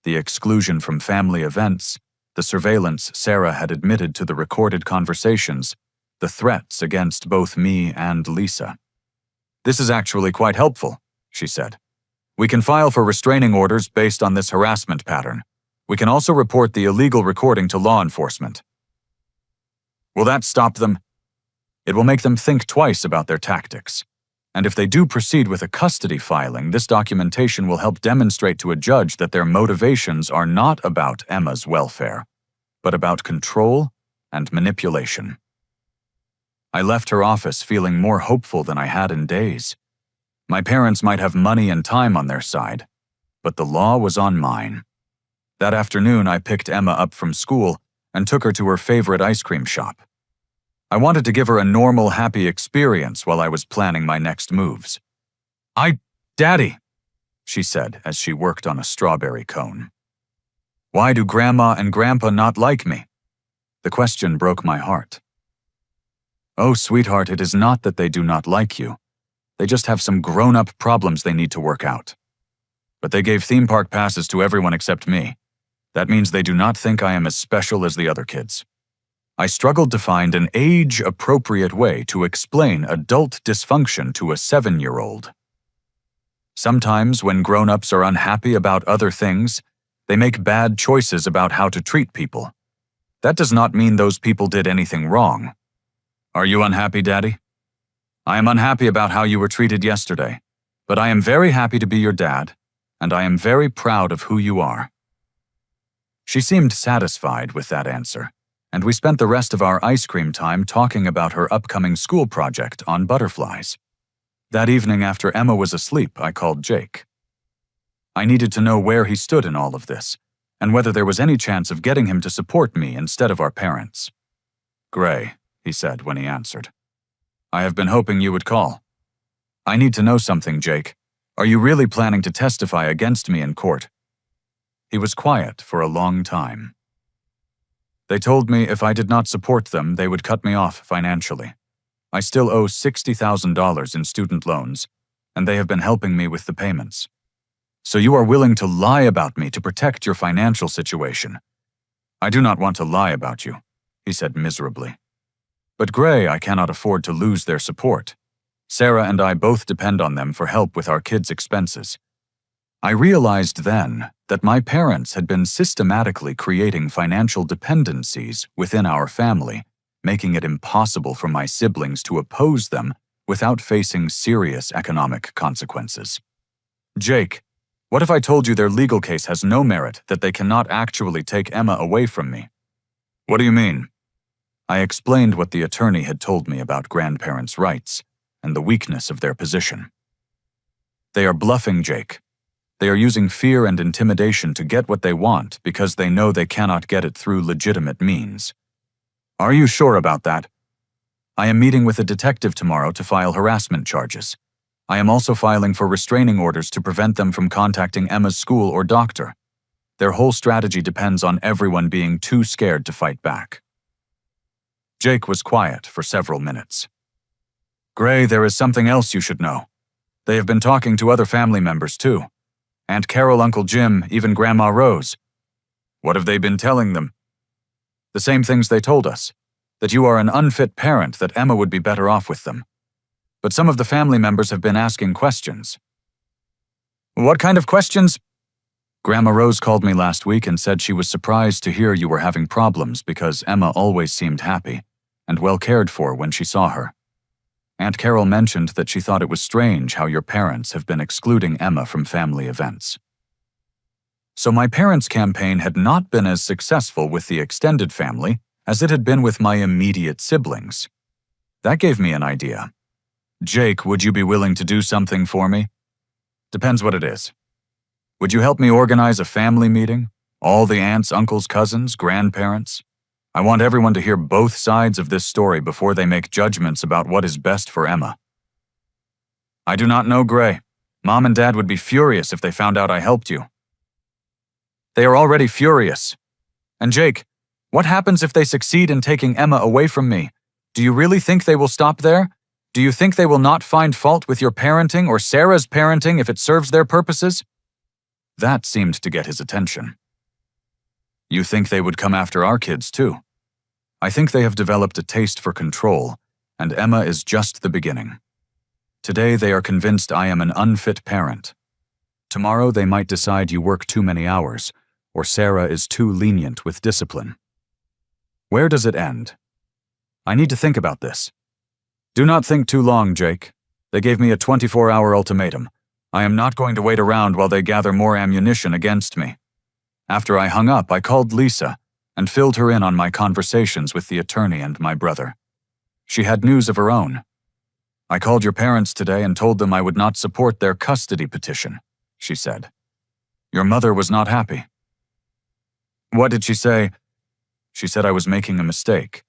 The exclusion from family events, the surveillance Sarah had admitted to the recorded conversations, the threats against both me and Lisa. This is actually quite helpful, she said. We can file for restraining orders based on this harassment pattern. We can also report the illegal recording to law enforcement. Will that stop them? It will make them think twice about their tactics. And if they do proceed with a custody filing, this documentation will help demonstrate to a judge that their motivations are not about Emma's welfare, but about control and manipulation. I left her office feeling more hopeful than I had in days. My parents might have money and time on their side, but the law was on mine. That afternoon, I picked Emma up from school and took her to her favorite ice cream shop. I wanted to give her a normal, happy experience while I was planning my next moves. Daddy, she said as she worked on a strawberry cone. Why do Grandma and Grandpa not like me? The question broke my heart. Oh, sweetheart, it is not that they do not like you. They just have some grown-up problems they need to work out. But they gave theme park passes to everyone except me. That means they do not think I am as special as the other kids. I struggled to find an age-appropriate way to explain adult dysfunction to a 7-year-old. Sometimes, when grown-ups are unhappy about other things, they make bad choices about how to treat people. That does not mean those people did anything wrong. Are you unhappy, Daddy? I am unhappy about how you were treated yesterday, but I am very happy to be your dad, and I am very proud of who you are. She seemed satisfied with that answer, and we spent the rest of our ice cream time talking about her upcoming school project on butterflies. That evening after Emma was asleep, I called Jake. I needed to know where he stood in all of this, and whether there was any chance of getting him to support me instead of our parents. Gray, he said when he answered. I have been hoping you would call. I need to know something, Jake. Are you really planning to testify against me in court? He was quiet for a long time. They told me if I did not support them, they would cut me off financially. I still owe $60,000 in student loans, and they have been helping me with the payments. So you are willing to lie about me to protect your financial situation. I do not want to lie about you, he said miserably. But Gray, I cannot afford to lose their support. Sarah and I both depend on them for help with our kids' expenses. I realized then that my parents had been systematically creating financial dependencies within our family, making it impossible for my siblings to oppose them without facing serious economic consequences. Jake, what if I told you their legal case has no merit, that they cannot actually take Emma away from me? What do you mean? I explained what the attorney had told me about grandparents' rights and the weakness of their position. They are bluffing, Jake. They are using fear and intimidation to get what they want because they know they cannot get it through legitimate means. Are you sure about that? I am meeting with a detective tomorrow to file harassment charges. I am also filing for restraining orders to prevent them from contacting Emma's school or doctor. Their whole strategy depends on everyone being too scared to fight back. Jake was quiet for several minutes. Gray, there is something else you should know. They have been talking to other family members too. Aunt Carol, Uncle Jim, even Grandma Rose. What have they been telling them? The same things they told us, that you are an unfit parent, that Emma would be better off with them. But some of the family members have been asking questions. What kind of questions? Grandma Rose called me last week and said she was surprised to hear you were having problems because Emma always seemed happy and well cared for when she saw her. Aunt Carol mentioned that she thought it was strange how your parents have been excluding Emma from family events. So my parents' campaign had not been as successful with the extended family as it had been with my immediate siblings. That gave me an idea. Jake, would you be willing to do something for me? Depends what it is. Would you help me organize a family meeting? All the aunts, uncles, cousins, grandparents? I want everyone to hear both sides of this story before they make judgments about what is best for Emma. I do not know, Gray. Mom and Dad would be furious if they found out I helped you. They are already furious. And Jake, what happens if they succeed in taking Emma away from me? Do you really think they will stop there? Do you think they will not find fault with your parenting or Sarah's parenting if it serves their purposes? That seemed to get his attention. You think they would come after our kids too? I think they have developed a taste for control, and Emma is just the beginning. Today they are convinced I am an unfit parent. Tomorrow they might decide you work too many hours, or Sarah is too lenient with discipline. Where does it end? I need to think about this. Do not think too long, Jake. They gave me a 24-hour ultimatum. I am not going to wait around while they gather more ammunition against me. After I hung up, I called Lisa and filled her in on my conversations with the attorney and my brother. She had news of her own. I called your parents today and told them I would not support their custody petition, she said. Your mother was not happy. What did she say? She said I was making a mistake,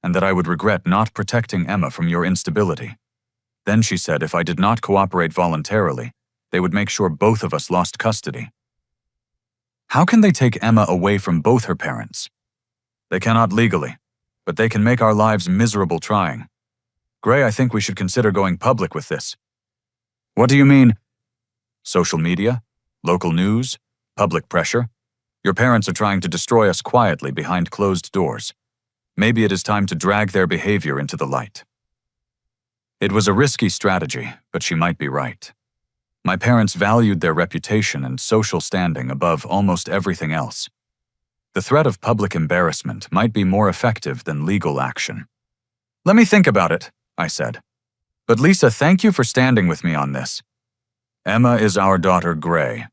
and that I would regret not protecting Emma from your instability. Then she said if I did not cooperate voluntarily, they would make sure both of us lost custody. How can they take Emma away from both her parents? They cannot legally, but they can make our lives miserable trying. Gray, I think we should consider going public with this. What do you mean? Social media? Local news? Public pressure? Your parents are trying to destroy us quietly behind closed doors. Maybe it is time to drag their behavior into the light. It was a risky strategy, but she might be right. My parents valued their reputation and social standing above almost everything else. The threat of public embarrassment might be more effective than legal action. Let me think about it, I said. But Lisa, thank you for standing with me on this. Emma is our daughter, Gray.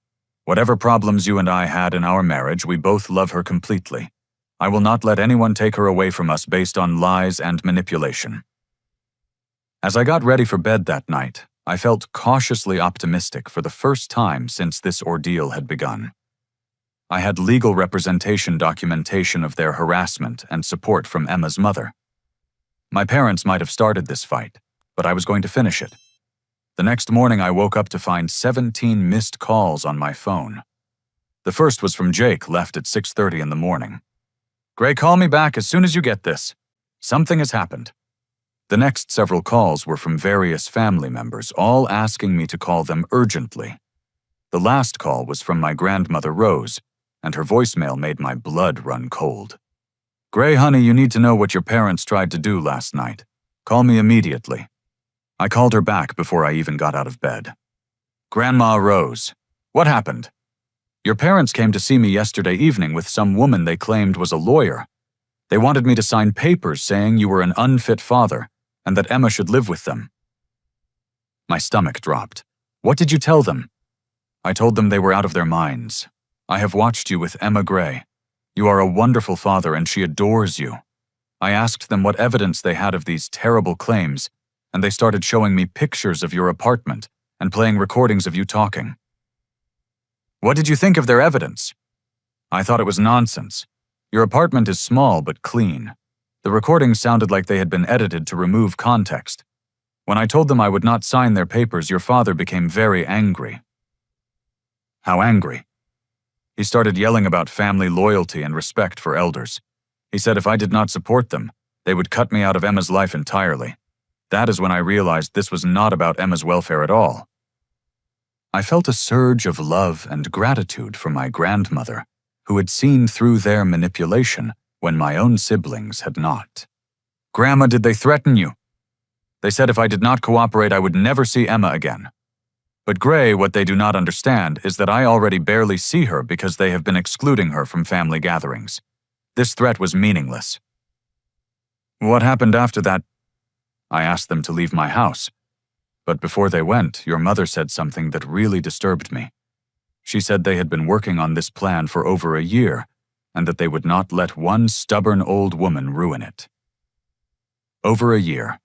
Whatever problems you and I had in our marriage, we both love her completely. I will not let anyone take her away from us based on lies and manipulation. As I got ready for bed that night, I felt cautiously optimistic for the first time since this ordeal had begun. I had legal representation documentation of their harassment and support from Emma's mother. My parents might have started this fight, but I was going to finish it. The next morning I woke up to find 17 missed calls on my phone. The first was from Jake, left at 6:30 in the morning. "Gray, call me back as soon as you get this. Something has happened." The next several calls were from various family members, all asking me to call them urgently. The last call was from my grandmother Rose, and her voicemail made my blood run cold. "Gray, honey, you need to know what your parents tried to do last night. Call me immediately." I called her back before I even got out of bed. "Grandma Rose, what happened?" "Your parents came to see me yesterday evening with some woman they claimed was a lawyer. They wanted me to sign papers saying you were an unfit father and that Emma should live with them." My stomach dropped. "What did you tell them?" "I told them they were out of their minds. I have watched you with Emma Gray. You are a wonderful father and she adores you. I asked them what evidence they had of these terrible claims, and they started showing me pictures of your apartment and playing recordings of you talking." "What did you think of their evidence?" "I thought it was nonsense. Your apartment is small but clean. The recordings sounded like they had been edited to remove context. When I told them I would not sign their papers, your father became very angry." "How angry?" "He started yelling about family loyalty and respect for elders. He said if I did not support them, they would cut me out of Emma's life entirely. That is when I realized this was not about Emma's welfare at all." I felt a surge of love and gratitude for my grandmother, who had seen through their manipulation when my own siblings had not. "Grandma, did they threaten you?" "They said if I did not cooperate, I would never see Emma again. But Gray, what they do not understand is that I already barely see her because they have been excluding her from family gatherings. This threat was meaningless." "What happened after that?" "I asked them to leave my house. But before they went, your mother said something that really disturbed me. She said they had been working on this plan for over a year, and that they would not let one stubborn old woman ruin it." Over a year.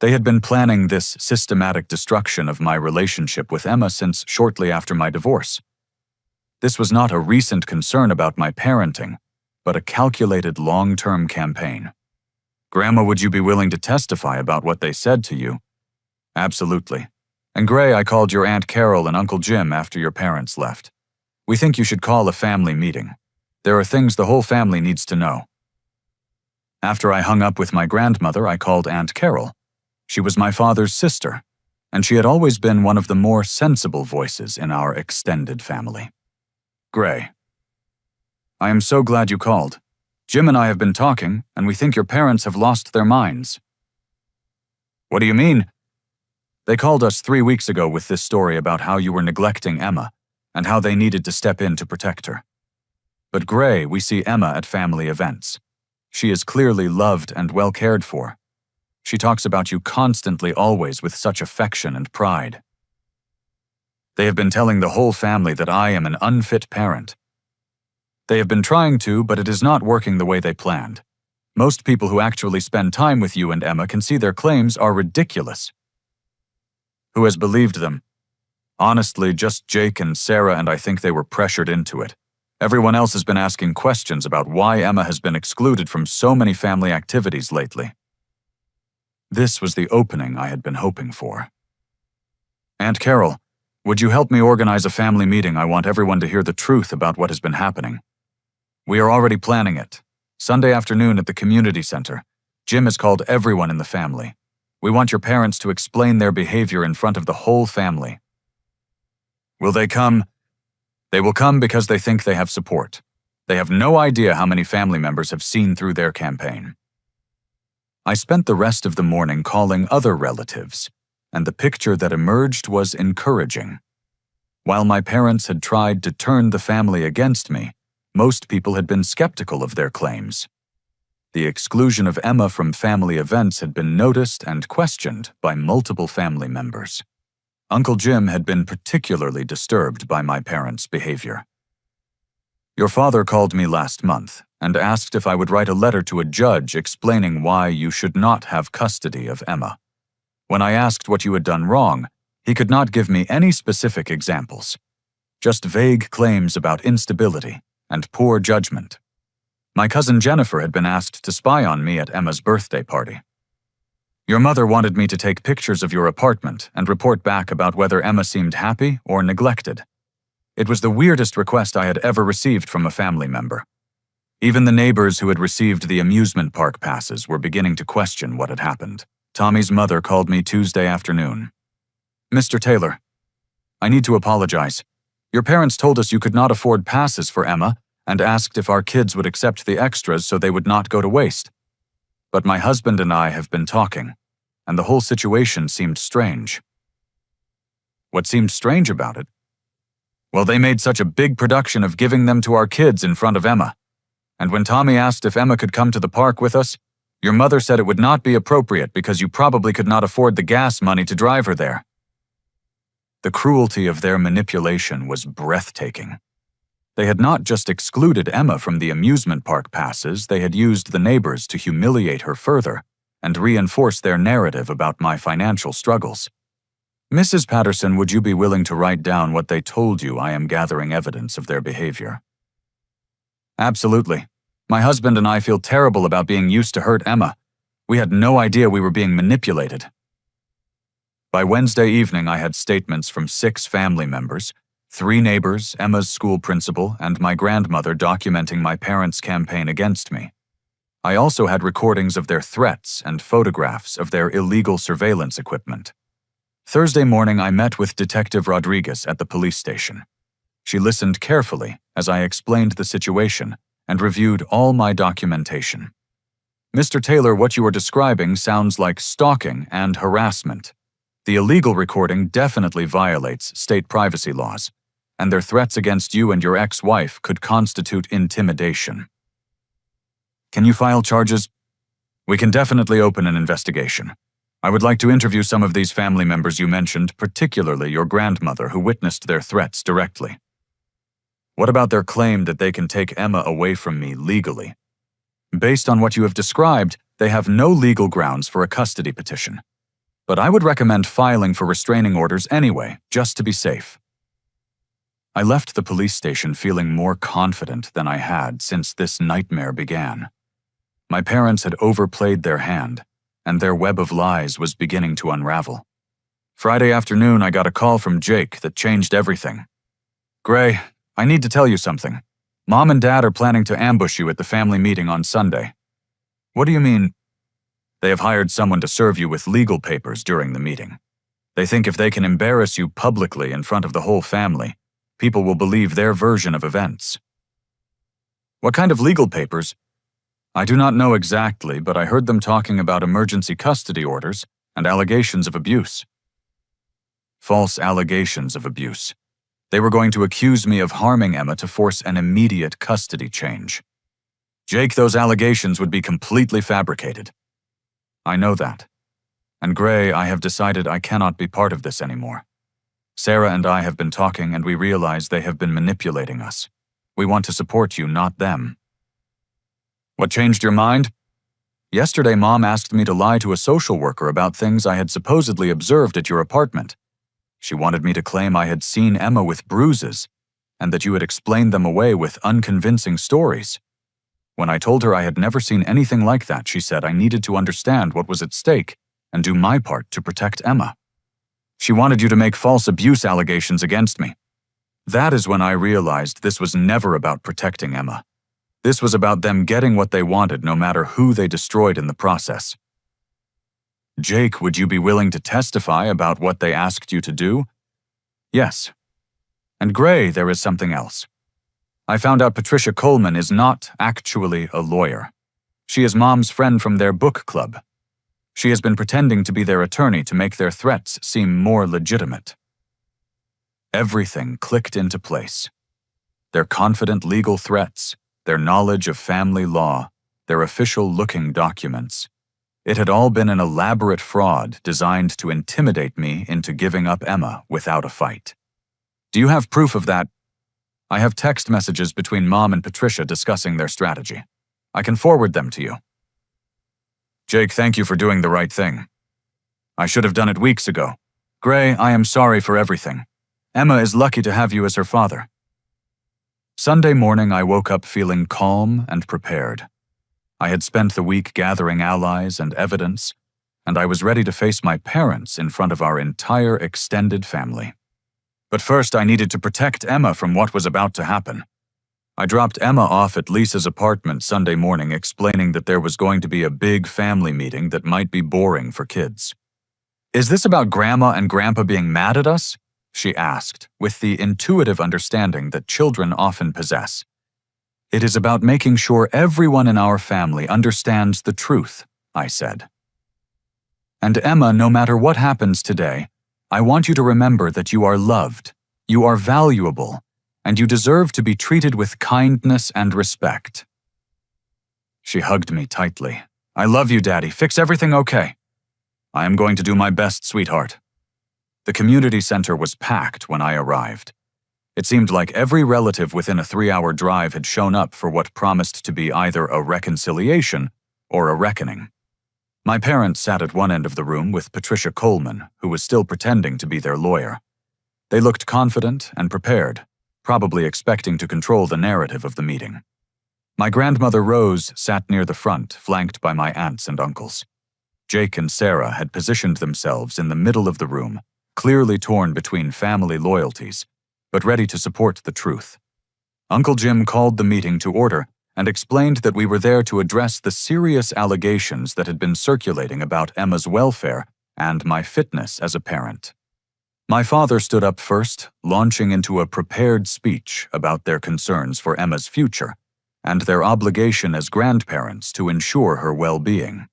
They had been planning this systematic destruction of my relationship with Emma since shortly after my divorce. This was not a recent concern about my parenting, but a calculated long-term campaign. "Grandma, would you be willing to testify about what they said to you?" "Absolutely. And Gray, I called your Aunt Carol and Uncle Jim after your parents left. We think you should call a family meeting. There are things the whole family needs to know." After I hung up with my grandmother, I called Aunt Carol. She was my father's sister, and she had always been one of the more sensible voices in our extended family. "Gray, I am so glad you called. Jim and I have been talking, and we think your parents have lost their minds." "What do you mean?" "They called us 3 weeks ago with this story about how you were neglecting Emma and how they needed to step in to protect her. But Gray, we see Emma at family events. She is clearly loved and well cared for. She talks about you constantly, always with such affection and pride. They have been telling the whole family that I am an unfit parent. They have been trying to, but it is not working the way they planned. Most people who actually spend time with you and Emma can see their claims are ridiculous." "Who has believed them?" "Honestly, just Jake and Sarah, and I think they were pressured into it. Everyone else has been asking questions about why Emma has been excluded from so many family activities lately." This was the opening I had been hoping for. "Aunt Carol, would you help me organize a family meeting? I want everyone to hear the truth about what has been happening. We are already planning it. Sunday afternoon at the community center. Jim has called everyone in the family. We want your parents to explain their behavior in front of the whole family." "Will they come?" "They will come because they think they have support. They have no idea how many family members have seen through their campaign." I spent the rest of the morning calling other relatives, and the picture that emerged was encouraging. While my parents had tried to turn the family against me, most people had been skeptical of their claims. The exclusion of Emma from family events had been noticed and questioned by multiple family members. Uncle Jim had been particularly disturbed by my parents' behavior. "Your father called me last month and asked if I would write a letter to a judge explaining why you should not have custody of Emma. When I asked what you had done wrong, he could not give me any specific examples, just vague claims about instability and poor judgment. My cousin Jennifer had been asked to spy on me at Emma's birthday party. Your mother wanted me to take pictures of your apartment and report back about whether Emma seemed happy or neglected. It was the weirdest request I had ever received from a family member. Even the neighbors who had received the amusement park passes were beginning to question what had happened. Tommy's mother called me Tuesday afternoon. "Mr. Taylor, I need to apologize. Your parents told us you could not afford passes for Emma and asked if our kids would accept the extras so they would not go to waste. But my husband and I have been talking, and the whole situation seemed strange." What seemed strange about it? Well, they made such a big production of giving them to our kids in front of Emma. And when Tommy asked if Emma could come to the park with us, your mother said it would not be appropriate because you probably could not afford the gas money to drive her there. The cruelty of their manipulation was breathtaking. They had not just excluded Emma from the amusement park passes, they had used the neighbors to humiliate her further and reinforce their narrative about my financial struggles. "Mrs. Patterson, would you be willing to write down what they told you? I am gathering evidence of their behavior." "Absolutely. My husband and I feel terrible about being used to hurt Emma. We had no idea we were being manipulated." By Wednesday evening, I had statements from 6 family members, 3 neighbors, Emma's school principal, and my grandmother documenting my parents' campaign against me. I also had recordings of their threats and photographs of their illegal surveillance equipment. Thursday morning, I met with Detective Rodriguez at the police station. She listened carefully as I explained the situation and reviewed all my documentation. "Mr. Taylor, what you are describing sounds like stalking and harassment. The illegal recording definitely violates state privacy laws, and their threats against you and your ex-wife could constitute intimidation. Can you file charges? We can definitely open an investigation. I would like to interview some of these family members you mentioned, particularly your grandmother who witnessed their threats directly. What about their claim that they can take Emma away from me legally? Based on what you have described, they have no legal grounds for a custody petition. But I would recommend filing for restraining orders anyway, just to be safe." I left the police station feeling more confident than I had since this nightmare began. My parents had overplayed their hand, and their web of lies was beginning to unravel. Friday afternoon, I got a call from Jake that changed everything. "Gray, I need to tell you something. Mom and Dad are planning to ambush you at the family meeting on Sunday." "What do you mean?" "They have hired someone to serve you with legal papers during the meeting. They think if they can embarrass you publicly in front of the whole family, people will believe their version of events." "What kind of legal papers?" "I do not know exactly, but I heard them talking about emergency custody orders and allegations of abuse." False allegations of abuse. They were going to accuse me of harming Emma to force an immediate custody change. "Jake, those allegations would be completely fabricated." "I know that. And Gray, I have decided I cannot be part of this anymore. Sarah and I have been talking and we realize they have been manipulating us. We want to support you, not them." "What changed your mind?" "Yesterday, Mom asked me to lie to a social worker about things I had supposedly observed at your apartment. She wanted me to claim I had seen Emma with bruises and that you had explained them away with unconvincing stories. When I told her I had never seen anything like that, she said I needed to understand what was at stake and do my part to protect Emma. She wanted you to make false abuse allegations against me. That is when I realized this was never about protecting Emma. This was about them getting what they wanted no matter who they destroyed in the process." "Jake, would you be willing to testify about what they asked you to do?" "Yes. And Gray, there is something else. I found out Patricia Coleman is not actually a lawyer. She is Mom's friend from their book club. She has been pretending to be their attorney to make their threats seem more legitimate." Everything clicked into place. Their confident legal threats, their knowledge of family law, their official-looking documents. It had all been an elaborate fraud designed to intimidate me into giving up Emma without a fight. "Do you have proof of that?" "I have text messages between Mom and Patricia discussing their strategy. I can forward them to you." "Jake, thank you for doing the right thing. I should have done it weeks ago. Gray, I am sorry for everything. Emma is lucky to have you as her father." Sunday morning, I woke up feeling calm and prepared. I had spent the week gathering allies and evidence, and I was ready to face my parents in front of our entire extended family. But first, I needed to protect Emma from what was about to happen. I dropped Emma off at Lisa's apartment Sunday morning, explaining that there was going to be a big family meeting that might be boring for kids. "Is this about Grandma and Grandpa being mad at us?" she asked, with the intuitive understanding that children often possess. "It is about making sure everyone in our family understands the truth," I said. "And Emma, no matter what happens today, I want you to remember that you are loved, you are valuable, and you deserve to be treated with kindness and respect." She hugged me tightly. "I love you, Daddy. Fix everything okay." "I am going to do my best, sweetheart." The community center was packed when I arrived. It seemed like every relative within a 3-hour drive had shown up for what promised to be either a reconciliation or a reckoning. My parents sat at one end of the room with Patricia Coleman, who was still pretending to be their lawyer. They looked confident and prepared, probably expecting to control the narrative of the meeting. My grandmother Rose sat near the front, flanked by my aunts and uncles. Jake and Sarah had positioned themselves in the middle of the room, clearly torn between family loyalties, but ready to support the truth. Uncle Jim called the meeting to order and explained that we were there to address the serious allegations that had been circulating about Emma's welfare and my fitness as a parent. My father stood up first, launching into a prepared speech about their concerns for Emma's future and their obligation as grandparents to ensure her well-being.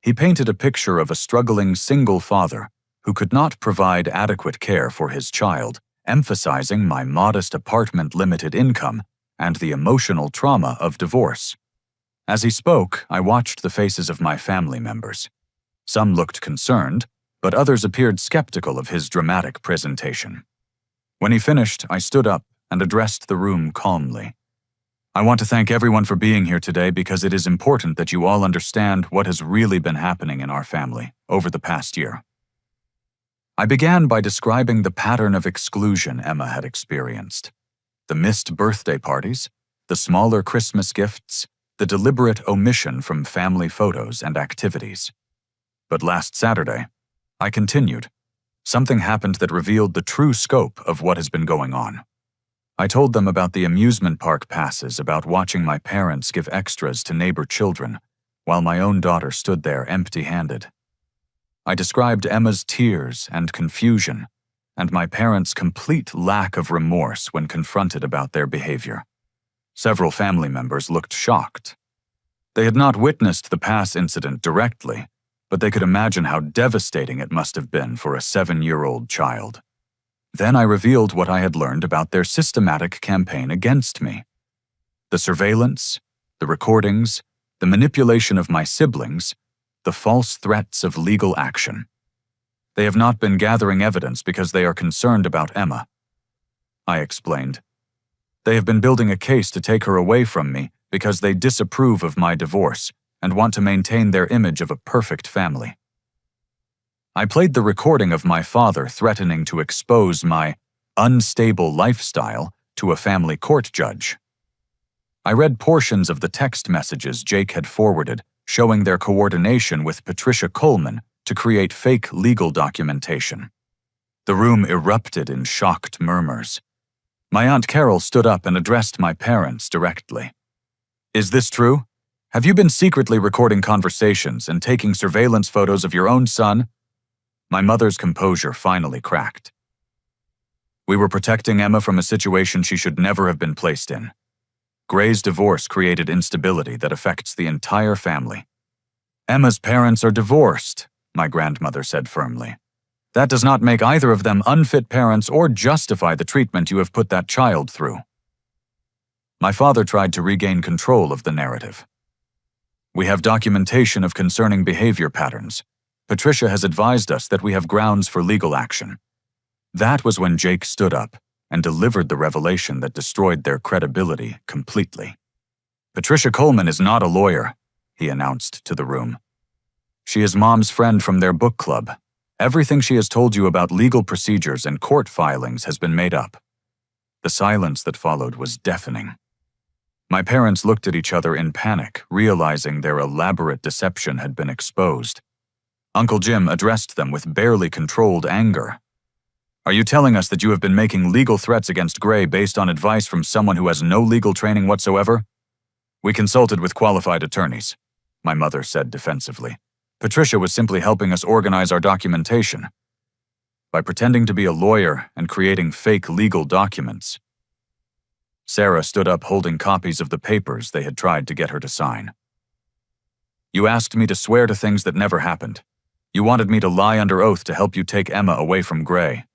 He painted a picture of a struggling single father who could not provide adequate care for his child, emphasizing my modest apartment-limited income and the emotional trauma of divorce. As he spoke, I watched the faces of my family members. Some looked concerned, but others appeared skeptical of his dramatic presentation. When he finished, I stood up and addressed the room calmly. "I want to thank everyone for being here today because it is important that you all understand what has really been happening in our family over the past year." I began by describing the pattern of exclusion Emma had experienced. The missed birthday parties, the smaller Christmas gifts, the deliberate omission from family photos and activities. But last Saturday, I continued. Something happened that revealed the true scope of what has been going on. I told them about the amusement park passes, about watching my parents give extras to neighbor children, while my own daughter stood there empty-handed. I described Emma's tears and confusion, and my parents' complete lack of remorse when confronted about their behavior. Several family members looked shocked. They had not witnessed the pass incident directly, but they could imagine how devastating it must have been for a 7-year-old child. Then I revealed what I had learned about their systematic campaign against me. The surveillance, the recordings, the manipulation of my siblings, the false threats of legal action. They have not been gathering evidence because they are concerned about Emma. I explained. They have been building a case to take her away from me because they disapprove of my divorce and want to maintain their image of a perfect family. I played the recording of my father threatening to expose my unstable lifestyle to a family court judge. I read portions of the text messages Jake had forwarded, showing their coordination with Patricia Coleman to create fake legal documentation. The room erupted in shocked murmurs. My Aunt Carol stood up and addressed my parents directly. "Is this true? Have you been secretly recording conversations and taking surveillance photos of your own son?" My mother's composure finally cracked. "We were protecting Emma from a situation she should never have been placed in. Gray's divorce created instability that affects the entire family. Emma's parents are divorced," my grandmother said firmly. "That does not make either of them unfit parents or justify the treatment you have put that child through." My father tried to regain control of the narrative. "We have documentation of concerning behavior patterns. Patricia has advised us that we have grounds for legal action." That was when Jake stood up and delivered the revelation that destroyed their credibility completely. "Patricia Coleman is not a lawyer," he announced to the room. "She is Mom's friend from their book club. Everything she has told you about legal procedures and court filings has been made up." The silence that followed was deafening. My parents looked at each other in panic, realizing their elaborate deception had been exposed. Uncle Jim addressed them with barely controlled anger. Are you telling us that you have been making legal threats against Gray based on advice from someone who has no legal training whatsoever? We consulted with qualified attorneys, my mother said defensively. Patricia was simply helping us organize our documentation. By pretending to be a lawyer and creating fake legal documents. Sarah stood up holding copies of the papers they had tried to get her to sign. You asked me to swear to things that never happened. You wanted me to lie under oath to help you take Emma away from Gray.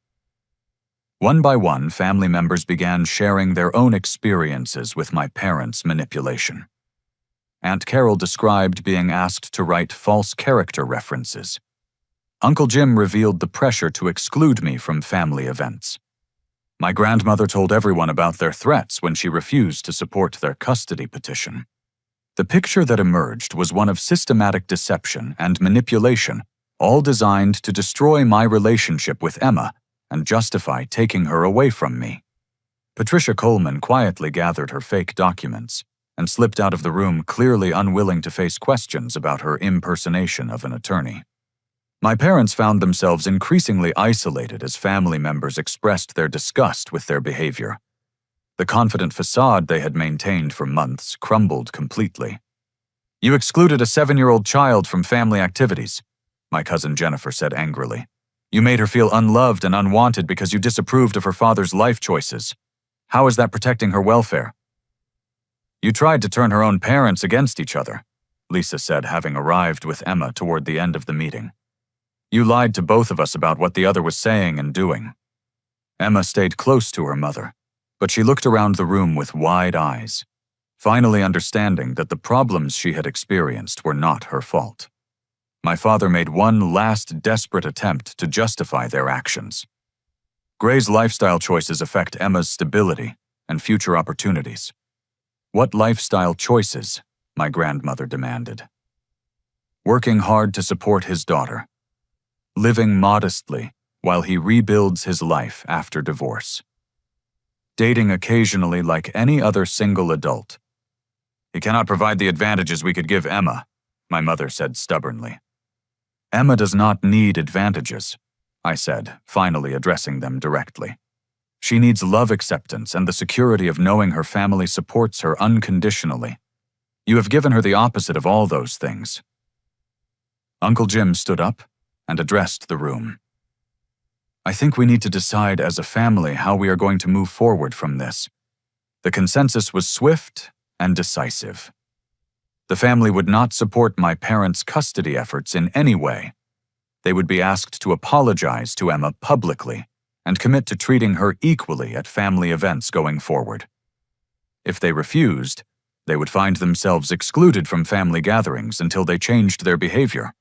One by one, family members began sharing their own experiences with my parents' manipulation. Aunt Carol described being asked to write false character references. Uncle Jim revealed the pressure to exclude me from family events. My grandmother told everyone about their threats when she refused to support their custody petition. The picture that emerged was one of systematic deception and manipulation, all designed to destroy my relationship with Emma and justify taking her away from me. Patricia Coleman quietly gathered her fake documents and slipped out of the room, clearly unwilling to face questions about her impersonation of an attorney. My parents found themselves increasingly isolated as family members expressed their disgust with their behavior. The confident facade they had maintained for months crumbled completely. You excluded a 7-year-old child from family activities, my cousin Jennifer said angrily. You made her feel unloved and unwanted because you disapproved of her father's life choices. How is that protecting her welfare? You tried to turn her own parents against each other, Lisa said, having arrived with Emma toward the end of the meeting. You lied to both of us about what the other was saying and doing. Emma stayed close to her mother, but she looked around the room with wide eyes, finally understanding that the problems she had experienced were not her fault. My father made one last desperate attempt to justify their actions. Gray's lifestyle choices affect Emma's stability and future opportunities. What lifestyle choices? My grandmother demanded. Working hard to support his daughter. Living modestly while he rebuilds his life after divorce. Dating occasionally like any other single adult. He cannot provide the advantages we could give Emma, my mother said stubbornly. Emma does not need advantages, I said, finally addressing them directly. She needs love, acceptance, and the security of knowing her family supports her unconditionally. You have given her the opposite of all those things. Uncle Jim stood up and addressed the room. I think we need to decide as a family how we are going to move forward from this. The consensus was swift and decisive. The family would not support my parents' custody efforts in any way. They would be asked to apologize to Emma publicly and commit to treating her equally at family events going forward. If they refused, they would find themselves excluded from family gatherings until they changed their behavior.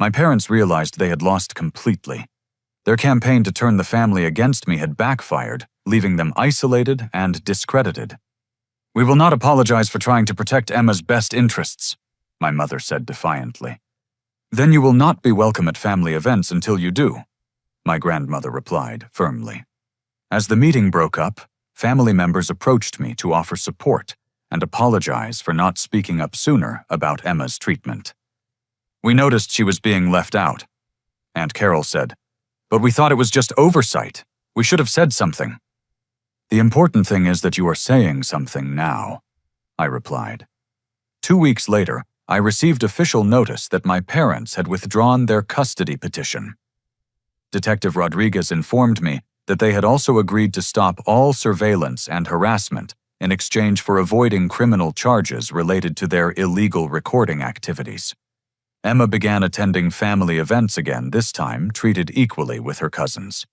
My parents realized they had lost completely. Their campaign to turn the family against me had backfired, leaving them isolated and discredited. We will not apologize for trying to protect Emma's best interests, my mother said defiantly. Then you will not be welcome at family events until you do, my grandmother replied firmly. As the meeting broke up, family members approached me to offer support and apologize for not speaking up sooner about Emma's treatment. We noticed she was being left out, Aunt Carol said, but we thought it was just oversight. We should have said something. The important thing is that you are saying something now, I replied. 2 weeks later, I received official notice that my parents had withdrawn their custody petition. Detective Rodriguez informed me that they had also agreed to stop all surveillance and harassment in exchange for avoiding criminal charges related to their illegal recording activities. Emma began attending family events again, this time treated equally with her cousins.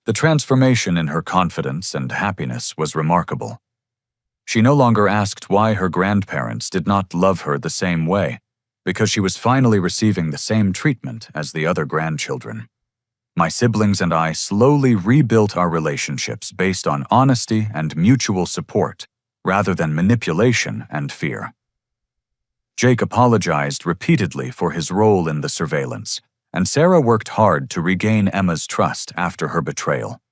The transformation in her confidence and happiness was remarkable. She no longer asked why her grandparents did not love her the same way, because she was finally receiving the same treatment as the other grandchildren. My siblings and I slowly rebuilt our relationships based on honesty and mutual support, rather than manipulation and fear. Jake apologized repeatedly for his role in the surveillance, and Sarah worked hard to regain Emma's trust after her betrayal.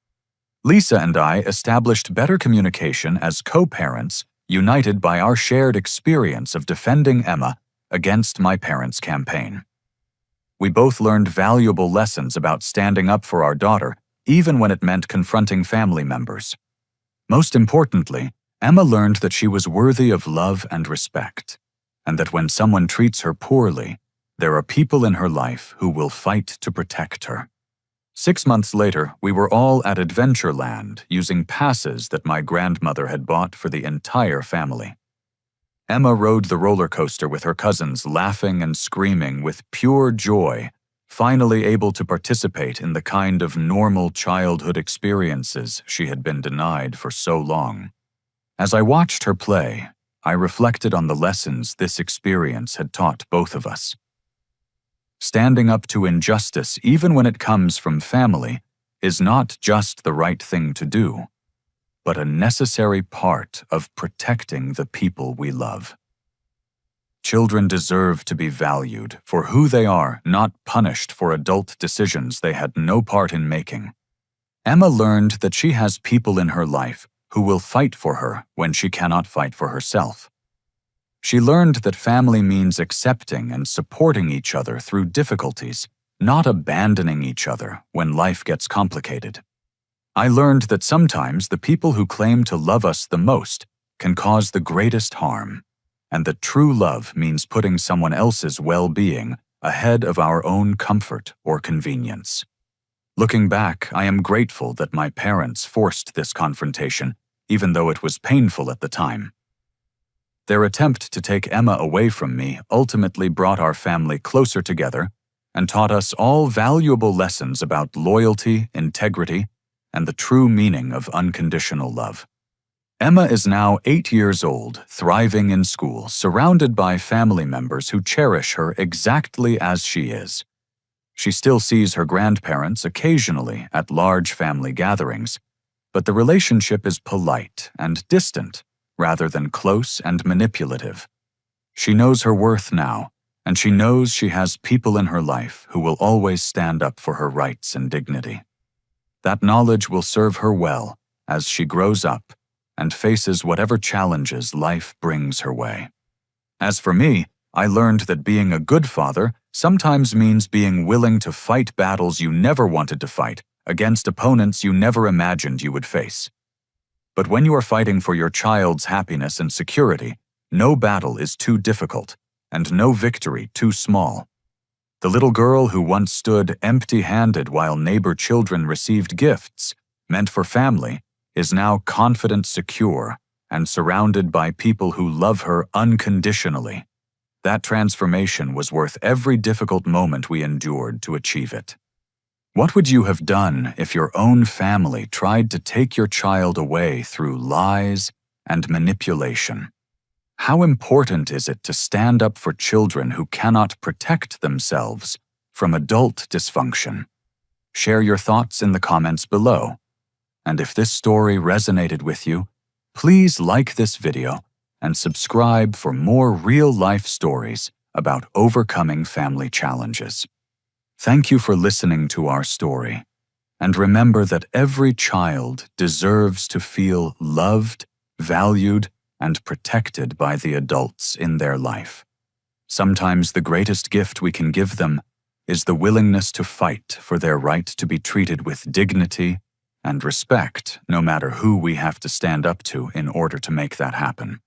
Lisa and I established better communication as co-parents, united by our shared experience of defending Emma against my parents' campaign. we both learned valuable lessons about standing up for our daughter, even when it meant confronting family members. Most importantly, Emma learned that she was worthy of love and respect, and that when someone treats her poorly, there are people in her life who will fight to protect her. 6 months later, we were all at Adventureland using passes that my grandmother had bought for the entire family. Emma rode the roller coaster with her cousins, laughing and screaming with pure joy, finally able to participate in the kind of normal childhood experiences she had been denied for so long. As I watched her play, I reflected on the lessons this experience had taught both of us. Standing up to injustice, even when it comes from family, is not just the right thing to do, but a necessary part of protecting the people we love. Children deserve to be valued for who they are, not punished for adult decisions they had no part in making. Emma learned that she has people in her life who will fight for her when she cannot fight for herself. She learned that family means accepting and supporting each other through difficulties, not abandoning each other when life gets complicated. I learned that sometimes the people who claim to love us the most can cause the greatest harm, and that true love means putting someone else's well-being ahead of our own comfort or convenience. Looking back, I am grateful that my parents forced this confrontation, even though it was painful at the time. Their attempt to take Emma away from me ultimately brought our family closer together and taught us all valuable lessons about loyalty, integrity, and the true meaning of unconditional love. Emma is now 8 years old, thriving in school, surrounded by family members who cherish her exactly as she is. She still sees her grandparents occasionally at large family gatherings, but the relationship is polite and distant, rather than close and manipulative. She knows her worth now, and she knows she has people in her life who will always stand up for her rights and dignity. That knowledge will serve her well as she grows up and faces whatever challenges life brings her way. As for me, I learned that being a good father sometimes means being willing to fight battles you never wanted to fight against opponents you never imagined you would face. But when you are fighting for your child's happiness and security, no battle is too difficult, and no victory too small. The little girl who once stood empty-handed while neighbor children received gifts meant for family is now confident, secure, and surrounded by people who love her unconditionally. That transformation was worth every difficult moment we endured to achieve it. What would you have done if your own family tried to take your child away through lies and manipulation? How important is it to stand up for children who cannot protect themselves from adult dysfunction? Share your thoughts in the comments below. And if this story resonated with you, please like this video and subscribe for more real-life stories about overcoming family challenges. Thank you for listening to our story, and remember that every child deserves to feel loved, valued, and protected by the adults in their life. Sometimes the greatest gift we can give them is the willingness to fight for their right to be treated with dignity and respect, no matter who we have to stand up to in order to make that happen.